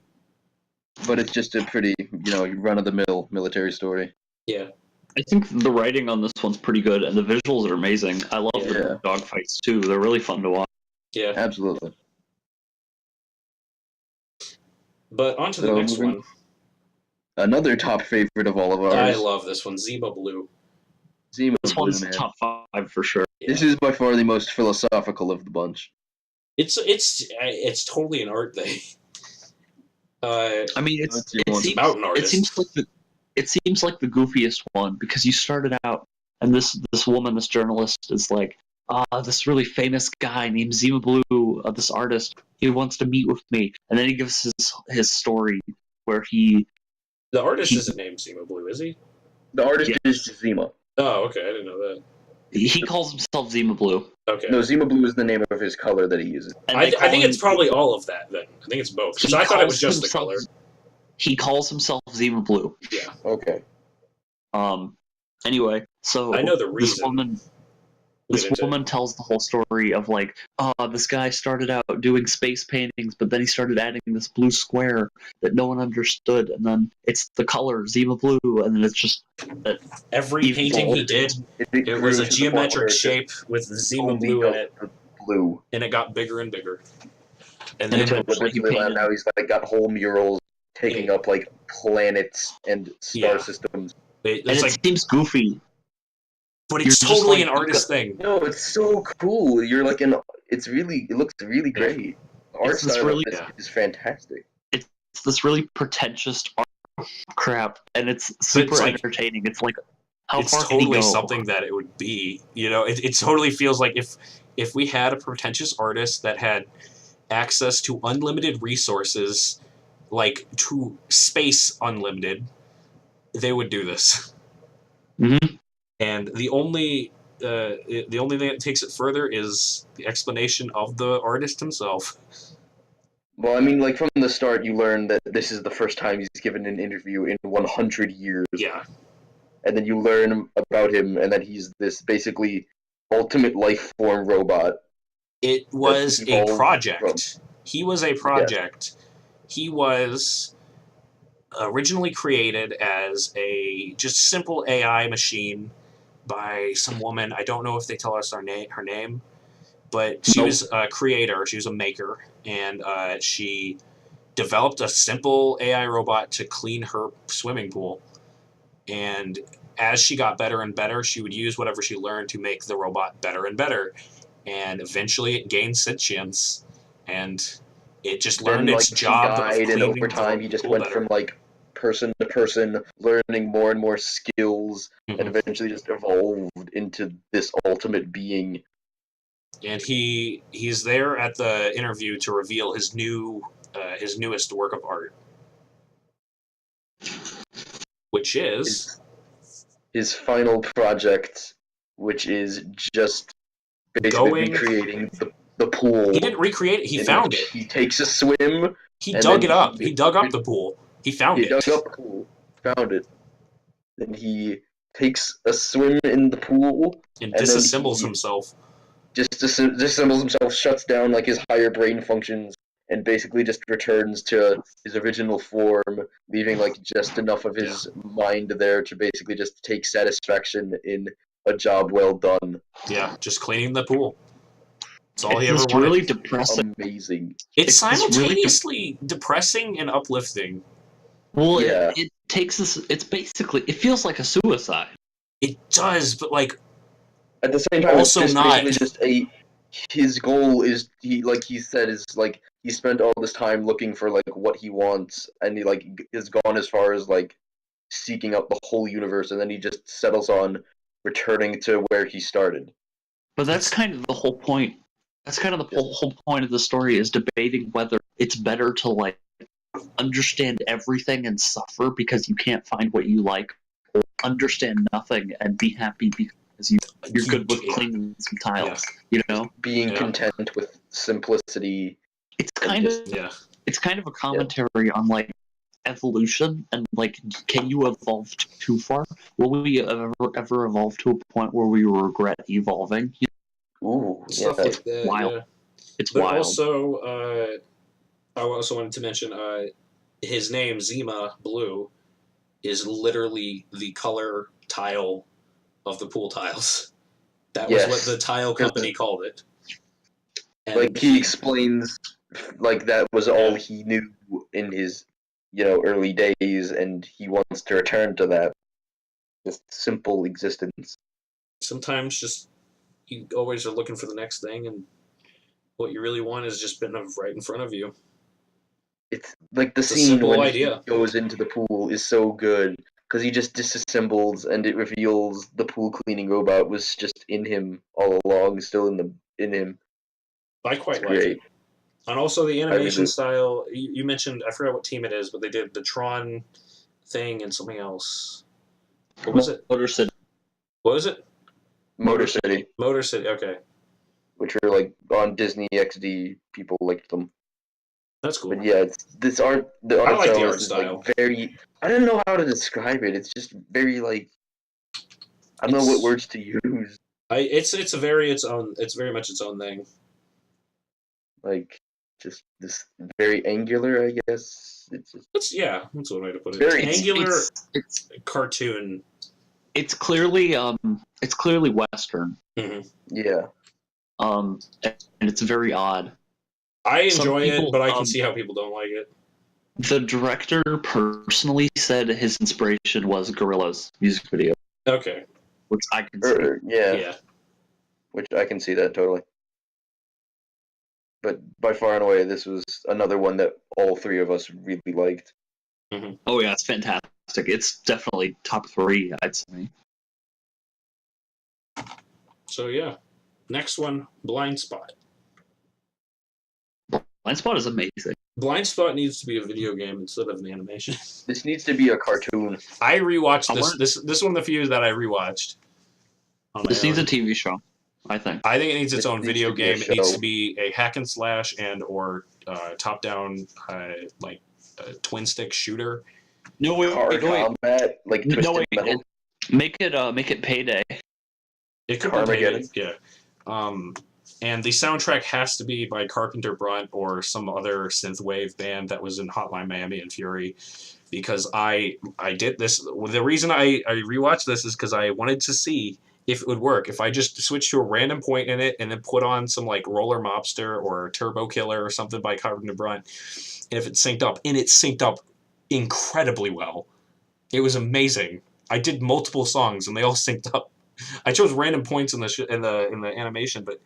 But it's just a pretty, run-of-the-mill military story. Yeah. I think the writing on this one's pretty good, and the visuals are amazing. I love the dogfights, too. They're really fun to watch. Yeah. Absolutely. But on to the next one. Another top favorite of all of ours. I love this one, Zima Blue. Zima this Blue, one's man. top 5 for sure. Yeah. This is by far the most philosophical of the bunch. It's totally an art thing. I mean, it's about an artist. It seems like the goofiest one, because you started out and this woman, this journalist, is like, this really famous guy named Zima Blue, this artist, he wants to meet with me, and then he gives his story where the artist isn't named Zima Blue, is he? The artist is Zima. Oh, okay, I didn't know that. He calls himself Zima Blue. Okay. No, Zima Blue is the name of his color that he uses. I think it's probably all of that, then. I think it's both. Because I thought it was just the color. He calls himself Zima Blue. Yeah. Okay. Anyway, so I know the reason. This woman tells the whole story of like, this guy started out doing space paintings, but then he started adding this blue square that no one understood, and then it's the color Zima Blue, and then it's just every painting he did, it was a geometric shape with Zima Blue in it, and it got bigger and bigger. And then now he's like got whole murals taking up like planets and star systems. It seems goofy. But it's totally an artist thing. No, it's so cool. You're like it looks really great. The art style is fantastic. It's this really pretentious art crap, and it's super entertaining. It's like, how far can he go? It's totally something that it would be. It totally feels like if we had a pretentious artist that had access to unlimited resources, like to space unlimited, they would do this. Mm-hmm. And the only thing that takes it further is the explanation of the artist himself. Well, I mean, like, from the start, you learn that this is the first time he's given an interview in 100 years. Yeah. And then you learn about him, and that he's this basically ultimate life form robot. It was a project. He was a project. Yeah. He was originally created as a just simple AI machine by some woman. I don't know if they tell us her name, but she was a creator. She was a maker, and she developed a simple AI robot to clean her swimming pool. And as she got better and better, she would use whatever she learned to make the robot better and better. And eventually it gained sentience, and it just learned its job. And over time, he just went from like person to person, learning more and more skills, and eventually just evolved into this ultimate being. And he's there at the interview to reveal his newest work of art, which is his final project, which is just basically recreating the pool. He didn't recreate it. He found it. He takes a swim. He dug it up. He dug up the pool. He found it. He dug up the pool. Found it. Then he takes a swim in the pool. And disassembles himself. Just disassembles himself, shuts down like his higher brain functions, and basically just returns to his original form, leaving like just enough of his mind there to basically just take satisfaction in a job well done. Yeah, just cleaning the pool. That's all he ever wanted. It's really depressing. Amazing. It's simultaneously depressing and uplifting. Well, it takes this. It's basically, it feels like a suicide. It does, but like at the same time, also it's not. Just his goal is, he said, is like he spent all this time looking for like what he wants, and he like is gone as far as like seeking out the whole universe, and then he just settles on returning to where he started. But that's kind of the whole point. That's kind of the whole point of the story, is debating whether it's better to like understand everything and suffer because you can't find what you like, or understand nothing and be happy because you're good with cleaning some tiles. You know, being content with simplicity. It's kind of it's kind of a commentary on like evolution and like, can you evolve too far? Will we ever evolve to a point where we regret evolving? Ooh, Stuff like that. Wild. Yeah. It's but wild. Also, I also wanted to mention his name, Zima Blue, is literally the color tile of the pool tiles. That was what the tile company called it. And like he explains, like that was all he knew in his, early days, and he wants to return to that, just simple existence. Sometimes just you always are looking for the next thing, and what you really want is just been right in front of you. It's like the scene when he goes into the pool is so good, because he just disassembles and it reveals the pool cleaning robot was just in him all along, still in him. I quite like it. And also the animation style, you mentioned, I forgot what team it is, but they did the Tron thing and something else. What was it? Motor City. What was it? Motor City. Motor City, okay. Which are like on Disney XD, people liked them. That's cool. But yeah, the art style. Like very, I don't know how to describe it. It's just very like, I don't know what words to use. It's very much its own thing. Like, just this very angular, I guess. That's one way to put it. Very angular. It's cartoon. It's clearly Western. Mm-hmm. Yeah. And it's very odd. I enjoy it, but I can see how people don't like it. The director personally said his inspiration was Gorillaz music video. Okay. Which I can see. Yeah. Which I can see that totally. But by far and away, this was another one that all three of us really liked. Mm-hmm. Oh yeah, it's fantastic. It's definitely top 3, I'd say. So yeah, next one, Blind Spot. Blind Spot is amazing. Blind Spot needs to be a video game instead of an animation. This needs to be a cartoon. I rewatched this. This is one of the few that I rewatched. This needs a TV show, I think. I think it needs its own video game. It needs to be a hack and slash or top-down twin stick shooter. No way. Combat, like Twisted Metal. Make it Payday. It could be Payday. Yeah. And the soundtrack has to be by Carpenter Brut or some other synthwave band that was in Hotline Miami and Fury, because I did this. The reason I rewatched this is because I wanted to see if it would work. If I just switched to a random point in it and then put on some like Roller Mobster or Turbo Killer or something by Carpenter Brut, if it synced up, and it synced up incredibly well. It was amazing. I did multiple songs and they all synced up. I chose random points in the animation, but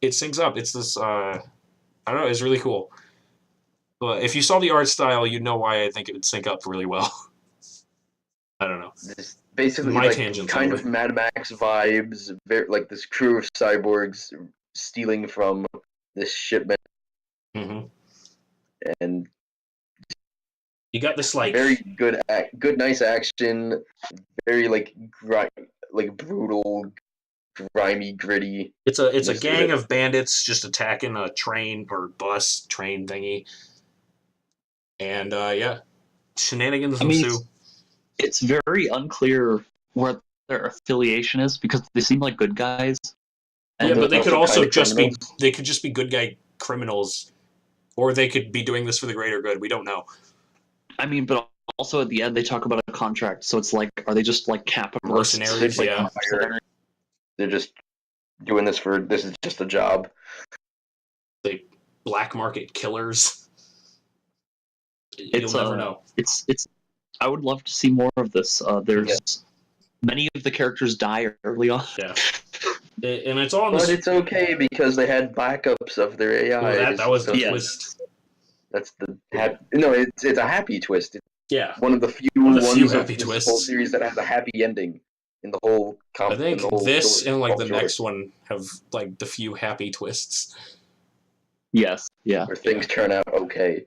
it syncs up. It's this I don't know, it's really cool. But if you saw the art style, you'd know why I think it would sync up really well. I don't know. This basically kind of Mad Max vibes, very, like this crew of cyborgs stealing from this shipment. Mm-hmm. And you got this like very good nice action, very like brutal, grimy, gritty. It's a gang of bandits just attacking a train or train thingy. And shenanigans ensue. It's very unclear where their affiliation is because they seem like good guys. Yeah, but they could also just be good guy criminals, or they could be doing this for the greater good. We don't know. I mean, but also at the end they talk about a contract, so it's like, are they just like capitalists? Mercenaries, yeah. They're just doing this is just a job. They black market killers. You'll never know. It's. I would love to see more of this. There's many of the characters die early on. Yeah. And it's all. But it's okay because they had backups of their AI. That was the twist. That's no, it's a happy twist. It's Yeah. one of the few One of the few ones of happy this twists. whole series that has a happy ending in the whole I think this story, and like all the short, next one have like the few happy twists. Yes. Yeah. where things turn out okay.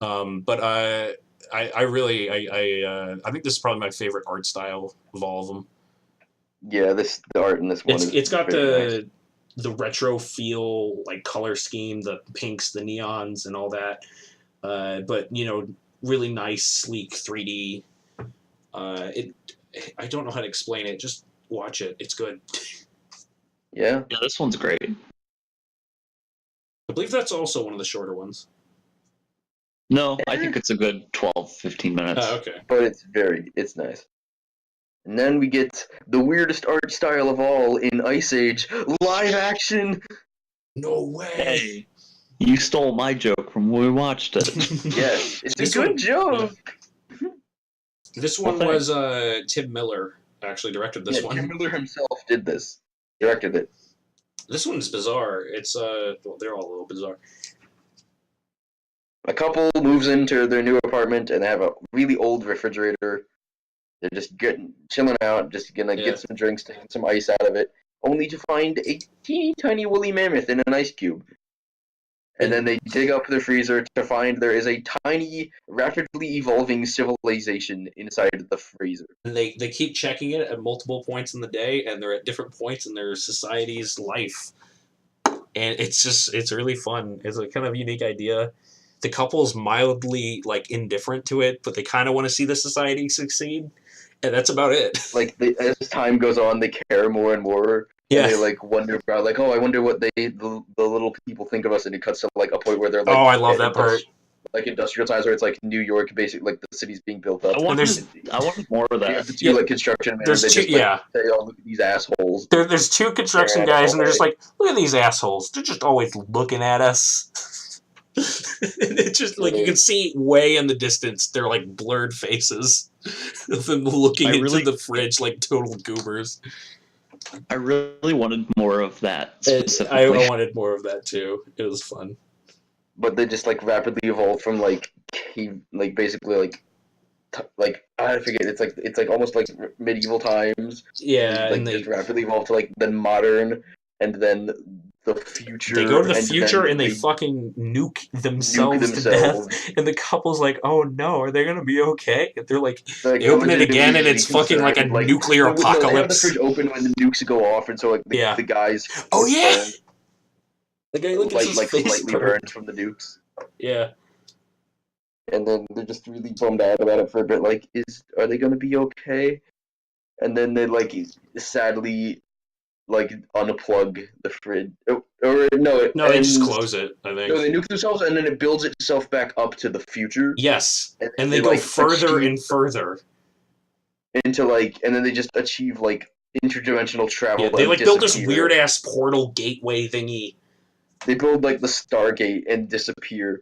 But I really I think this is probably my favorite art style of all of them. Yeah, the art in this one is It's got very nice. the retro feel, like color scheme, the pinks, the neons, and all that. But really nice, sleek 3D. I don't know how to explain it. Just watch it. It's good. Yeah. Yeah, this one's great. I believe that's also one of the shorter ones. No, I think it's a good 12, 15 minutes. Oh, okay. But it's nice. And then we get the weirdest art style of all in Ice Age, live action. No way. Hey, you stole my joke from when we watched it. Yes, it's This a good one- joke. This Well, one was Tim Miller actually directed this one. Tim Miller himself did this, directed it. This one's bizarre. It's well, they're all a little bizarre. A couple moves into their new apartment and they have a really old refrigerator. They're just chilling out, just gonna get some drinks, taking some ice out of it, only to find a teeny tiny woolly mammoth in an ice cube. And then they dig up the freezer to find there is a tiny, rapidly evolving civilization inside the freezer. And they keep checking it at multiple points in the day, and they're at different points in their society's life. And it's really fun. It's a kind of unique idea. The couple's mildly like indifferent to it, but they kind of want to see the society succeed, and that's about it. Like as time goes on, they care more and more. Yeah. And they like wonder about like, oh, I wonder what the little people think of us, and it cuts to like a point where they're like, Oh, I love that part. Like industrial times where it's like New York, basically like the city's being built up. I wanted more of You that. have the two like construction men. There's They two, just like say, oh, look at these assholes. There's two construction guys, and they're just like, look at these assholes. They're just always looking at us. It's just like you can see way in the distance, they're like blurred faces of them looking into the fridge like total goobers. I really wanted more of that. I wanted more of that too. It was fun. But they just like rapidly evolved from like basically like I forget. It's like almost like medieval times. Yeah, like and they just rapidly evolved to like then modern, and then the future. They go to the future and they fucking nuke themselves to death. And the couple's like, "Oh no, are they gonna be okay?" And they're like, they open it again, and it's fucking like a nuclear apocalypse. They have the fridge open when the nukes go off, and so like the guys. Oh yeah. The guy like slightly burned from the nukes. Yeah. And then they're just really bummed out about it for a bit. Like, are they gonna be okay? And then they like sadly like unplug the fridge, or no, they just close it. I think. No, they nuke themselves, and then it builds itself back up to the future. Yes, and they go like, further and further into like, and then they just achieve like interdimensional travel. Yeah, they like build this weird ass portal gateway thingy. They build like the Stargate and disappear.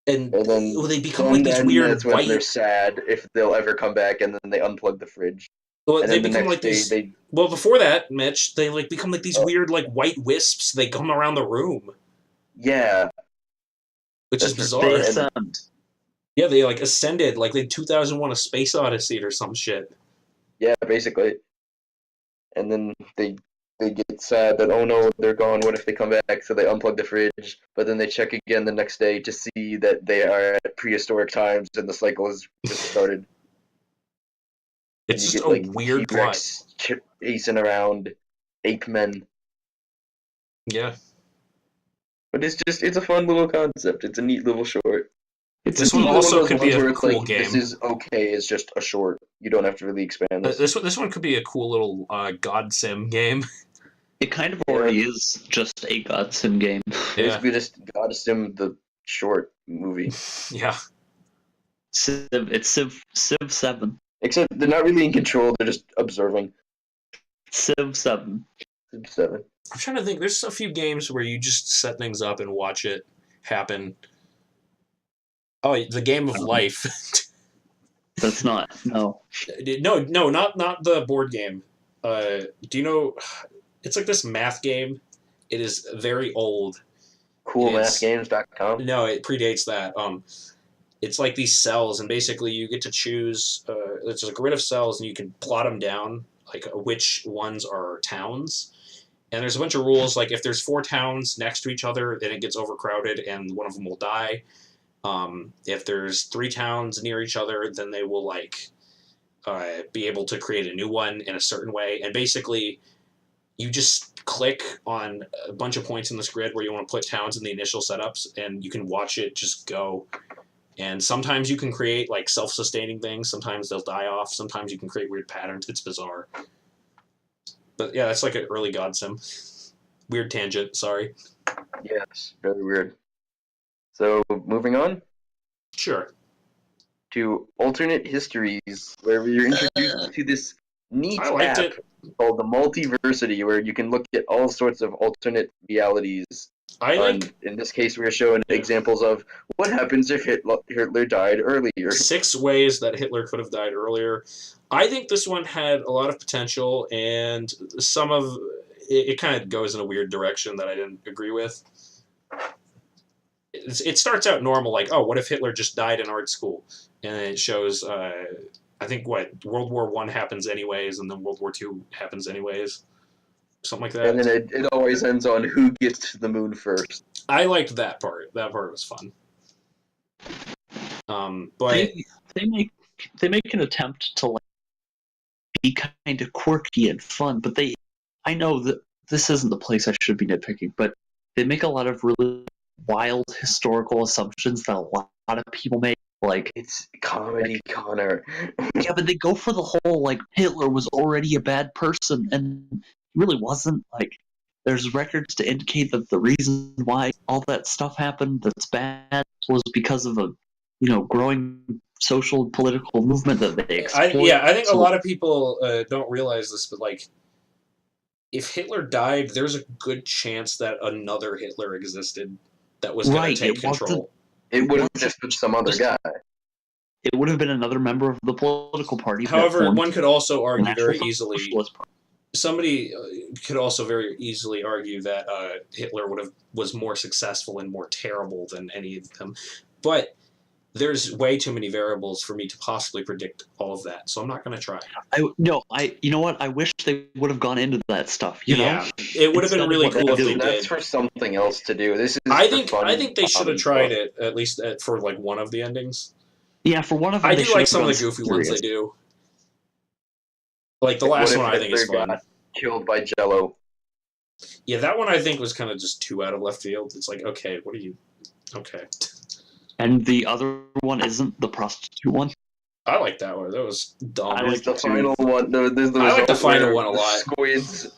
And then they become like these weird that's when they're sad if they'll ever come back, and then they unplug the fridge. Well, and they become like these. Well, before that, Mitch, they like become like these weird like white wisps. They come around the room. Yeah, which is bizarre. They ascend. Yeah, they like ascended like they 2001: A Space Odyssey or some shit. Yeah, basically. And then they get sad that, oh no, they're gone, what if they come back? So they unplug the fridge, but then they check again the next day to see that they are at prehistoric times and the cycle has just started. It's just a weird plot. Chasing around ape men. Yeah. But it's a fun little concept. It's a neat little short. This one also could be a cool game. This is okay, it's just a short. You don't have to really expand this. This one could be a cool little God Sim game. It kind of already is just a God Sim game. Basically just God Sim the short movie. Yeah. It's Civ 7. Except they're not really in control, they're just observing. Civ 7. Civ 7. I'm trying to think, there's a few games where you just set things up and watch it happen. Oh, the Game of Life. That's not. No, not the board game. Do you know? It's like this math game. It is very old. Coolmathgames.com. No, it predates that. It's like these cells, and basically you get to choose. It's a grid of cells, and you can plot them down, like which ones are towns. And there's a bunch of rules, like if there's 4 towns next to each other, then it gets overcrowded, and one of them will die. If there's 3 towns near each other, then they will be able to create a new one in a certain way. And basically, you just click on a bunch of points in this grid where you want to put towns in the initial setups, and you can watch it just go. And sometimes you can create like self-sustaining things. Sometimes they'll die off. Sometimes you can create weird patterns. It's bizarre. But yeah, that's like an early God Sim. Weird tangent. Sorry. Yes, very weird. So moving on Sure. to alternate histories, where you're introduced to this neat I liked app it. called the Multiversity, where you can look at all sorts of alternate realities. I think In this case, we're showing examples of what happens if Hitler died earlier. 6 ways that Hitler could have died earlier. I think this one had a lot of potential, and some of it kind of goes in a weird direction that I didn't agree with. It starts out normal, like, oh, what if Hitler just died in art school? And it shows, I think, World War I happens anyways, and then World War II happens anyways. Something like that. And then it always ends on who gets to the moon first. I liked that part. That part was fun. But they make an attempt to like be kind of quirky and fun, but I know that this isn't the place I should be nitpicking, but they make a lot of really wild historical assumptions that a lot of people make. Like, It's comedy, Connor. yeah, but they go for the whole like Hitler was already a bad person, and he really wasn't. Like, there's records to indicate that the reason why all that stuff happened that's bad was because of a growing social and political movement that they exploit. I think a lot of people don't realize this, but like, if Hitler died, there's a good chance that another Hitler existed that was going to take control. It would have just been some other guy. It would have been another member of the political party. However, one could also argue National very easily. Socialist Party. Somebody could also very easily argue that Hitler was more successful and more terrible than any of them, but there's way too many variables for me to possibly predict all of that, so I'm not going to try. You know what? I wish they would have gone into that stuff. You know, it would have been really cool if they did. That's for something else to do. This is. I think they should have tried it at least for like one of the endings. Yeah, for one of them. I do like some of the goofy ones they do. Like the last one, I think is fun. Killed by Jello. Yeah, that one I think was kind of just too out of left field. It's like, okay, what are you? Okay. And the other one isn't the prostitute one. I like that one. That was dumb. I like the final one. I like the final one a lot. Squids,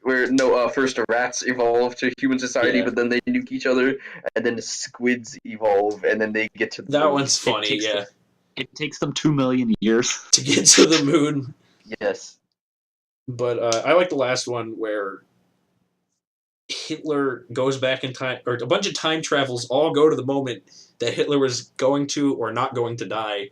where first the rats evolve to human society, but then they nuke each other, and then the squids evolve, and then they get to the that moon. one's funny. It takes them 2 million years to get to the moon. Yes, but I like the last one where Hitler goes back in time, or a bunch of time travels all go to the moment that Hitler was going to or not going to die,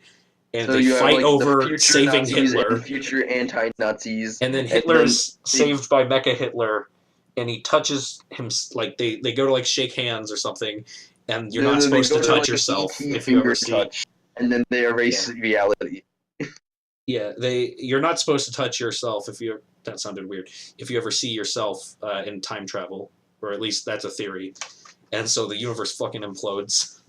and so they fight over saving Nazis Hitler. And future anti-Nazis. And then Hitler's saved by Mecha Hitler, and he touches him, like, they go to, like, shake hands or something, and you're not supposed to touch yourself if you ever see... And then they erase reality. Yeah, you're not supposed to touch yourself if you... That sounded weird. If you ever see yourself in time travel, or at least that's a theory. And so the universe fucking implodes.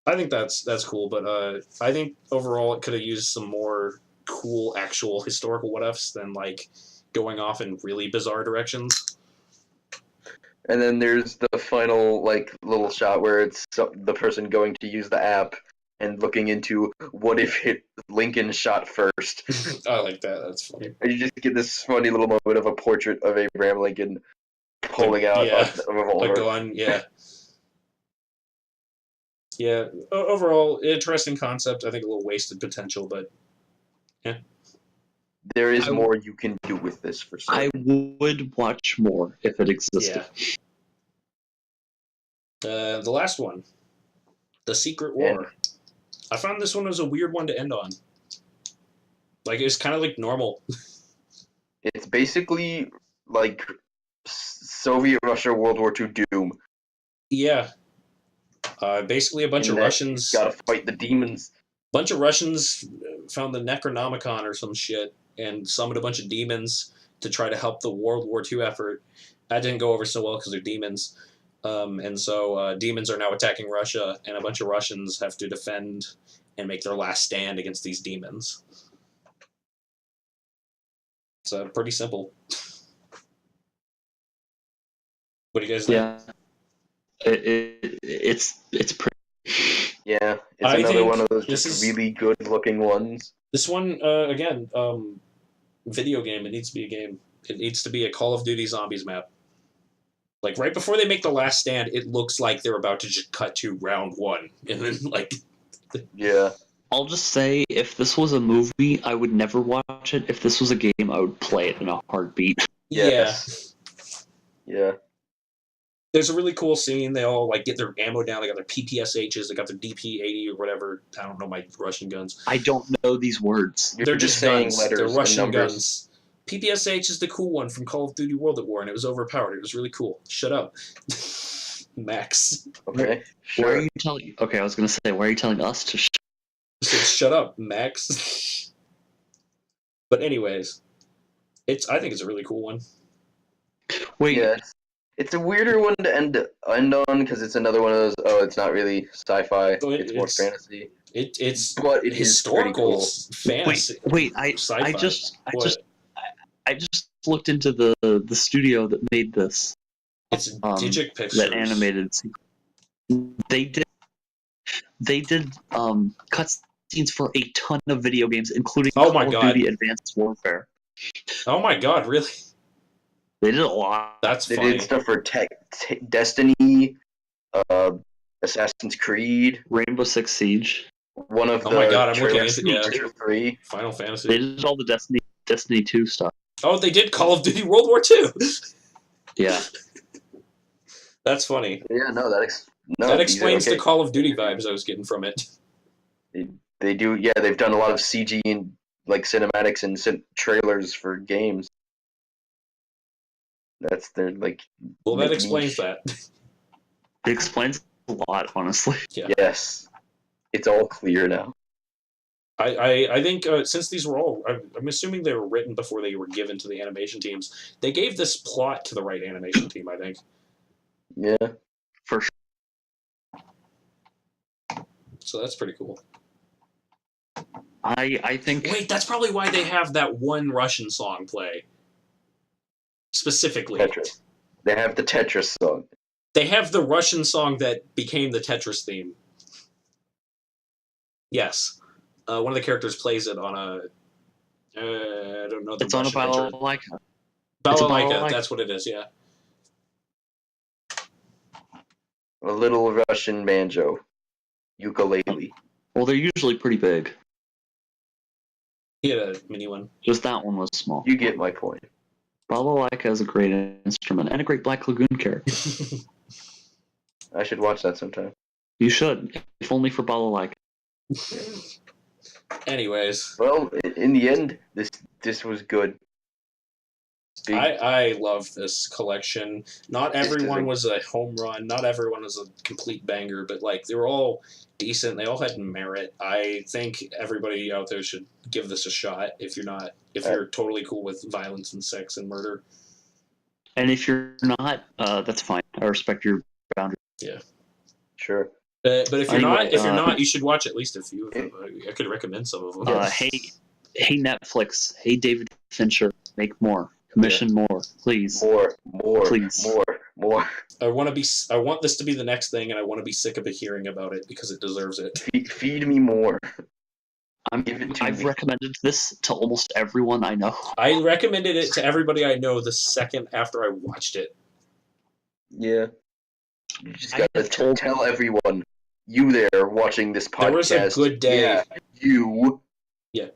I think that's cool, but I think overall it could have used some more cool actual historical what-ifs than like going off in really bizarre directions. And then there's the final like little shot where it's the person going to use the app and looking into what if Lincoln shot first. I like that. That's funny. And you just get this funny little moment of a portrait of Abraham Lincoln pulling out a revolver. A gun, yeah. Yeah, overall, interesting concept. I think a little wasted potential, but yeah. There is more you can do with this for certain. I would watch more if it existed. Yeah. The last one, The Secret War. I found this one was a weird one to end on. Like, it was kind of like normal. It's basically like Soviet Russia World War II Doom. Yeah. Basically, a bunch In of that, Russians. You gotta fight the demons. Bunch of Russians found the Necronomicon or some shit and summoned a bunch of demons to try to help the World War II effort. That didn't go over so well because they're demons. And so demons are now attacking Russia, and a bunch of Russians have to defend and make their last stand against these demons. It's pretty simple. What do you guys think? Yeah, it's pretty. Yeah, it's I another think one of those this just is- really good-looking ones. This one, again, video game. It needs to be a game. It needs to be a Call of Duty Zombies map. Like, right before they make the last stand, it looks like they're about to just cut to round one. And then, like... Yeah. I'll just say, if this was a movie, I would never watch it. If this was a game, I would play it in a heartbeat. Yes. Yeah. There's a really cool scene. They all, like, get their ammo down. They got their PPSHs. They got their DP-80 or whatever. I don't know my Russian guns. I don't know these words. You're They're just saying guns. letters They're and Russian numbers. guns. PPSH is the cool one from Call of Duty World at War, and it was overpowered. It was really cool. Shut up. Max. Okay. Why are Sure. you telling? Okay, I was gonna say, why are you telling us to? Shut up, Max. But anyways, I think it's a really cool one. Wait, Yeah. It's a weirder one to end on because it's another one of those. Oh, it's not really sci-fi. Oh, It's more it's- fantasy. It's But it is historical pretty fantasy. wait, Sci-fi. I just What? looked into the studio that made this, It's Digic Pictures. that animated sequence. They did cutscenes for a ton of video games, including Oh my Call God. of Duty Advanced Warfare. Oh my god, really? They did a lot. That's They funny. did stuff for Destiny, Assassin's Creed, Rainbow Six Siege. one of Oh the my God, I'm looking trailers into for yeah. Witcher 3. Final They Fantasy. did all the Destiny 2 stuff. Oh, they did Call of Duty World War II. Yeah. That's funny. Yeah, no, that That explains okay. the Call of Duty vibes I was getting from it. They do. Yeah, they've done a lot of CG and like cinematics and trailers for games. That's their like. Well, that Make explains niche. that. It explains a lot, honestly. Yeah. Yes, it's all clear now. I think since these were all, I'm assuming they were written before they were given to the animation teams. They gave this plot to the right animation team, I think. Yeah. For sure. So that's pretty cool. I think Wait, that's probably why they have that one Russian song play. Specifically. Tetris. They have the Tetris song. They have the Russian song that became the Tetris theme. Yes. One of the characters plays it on a... I don't know the it's on a Russian picture. balalaika. Balalaika, balalaika. that's what it is, yeah. A little Russian banjo. Ukulele. Well, they're usually pretty big. He had a mini one. Just that one was small. You get my point. Balalaika is a great instrument and a great Black Lagoon character. I should watch that sometime. You should, if only for Balalaika. Anyways, Well, in the end, this was good. Big, I love this collection. Not This is everyone a- was a home run. Not everyone was a complete banger, but like they were all decent. They all had merit. I think everybody out there should give this a shot if you're totally cool with violence and sex and murder. And if you're not, that's fine. I respect your boundaries. sure. But if you're Anyway, not, you should watch at least a few of them. I could recommend some of them. Hey Netflix. Hey David Fincher. Make more. Commission more, please. More, Please. more. I want this to be the next thing, and I want to be sick of hearing about it because it deserves it. Feed me more. Give it to I've me. recommended this to almost everyone I know. I recommended it to everybody I know the second after I watched it. Yeah. You just I gotta have told- tell everyone. You there watching this podcast. There was a good day. Yeah, you. Yeah.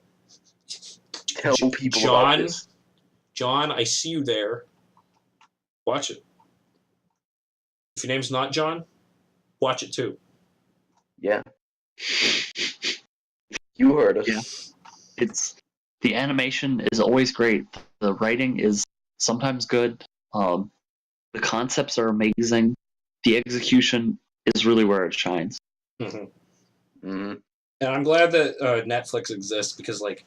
Tell people John, about this. John, I see you there. Watch it. If your name's not John, watch it too. Yeah. You heard us. Yeah. The animation is always great. The writing is sometimes good. The concepts are amazing. The execution is really where it shines. Mm-hmm. Mm-hmm. And I'm glad that Netflix exists because, like,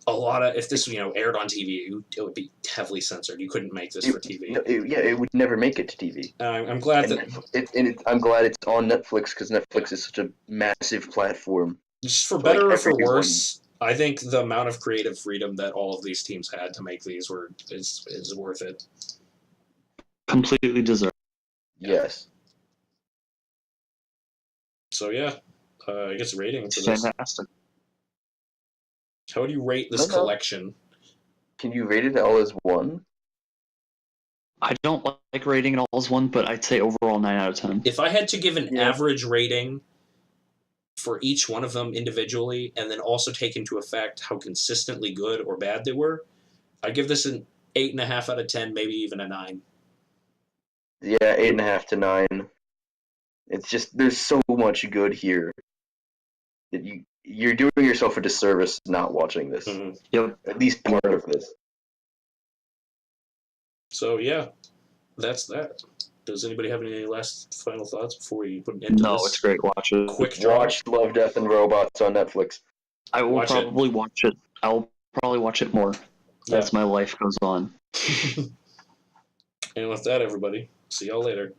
a lot of if this aired on TV, it would be heavily censored. You couldn't make this for TV. It would never make it to TV. I'm glad And I'm glad it's on Netflix because Netflix is such a massive platform. just for So, better like, or for everyone- worse, I think the amount of creative freedom that all of these teams had to make these is worth it. Completely deserved. Yes. So yeah, I guess rating It's for this. fantastic. How would you rate this No. collection? Can you rate it all as one? I don't like rating it all as one, but I'd say overall 9 out of 10. If I had to give an Yeah. average rating for each one of them individually, and then also take into effect how consistently good or bad they were, I'd give this an 8.5 out of 10, maybe even a 9. Yeah, 8.5 to 9. It's just there's so much good here that you're doing yourself a disservice not watching this. Mm-hmm. Yep. At least part of this. So yeah, that's that. Does anybody have any last final thoughts before we put an end to No, this? it's great. Watch it. Quickdraw. Watch Love, Death, and Robots on Netflix. I will Watch it. probably watch it. I'll probably watch it more as my life goes on. And with that, everybody, see y'all later.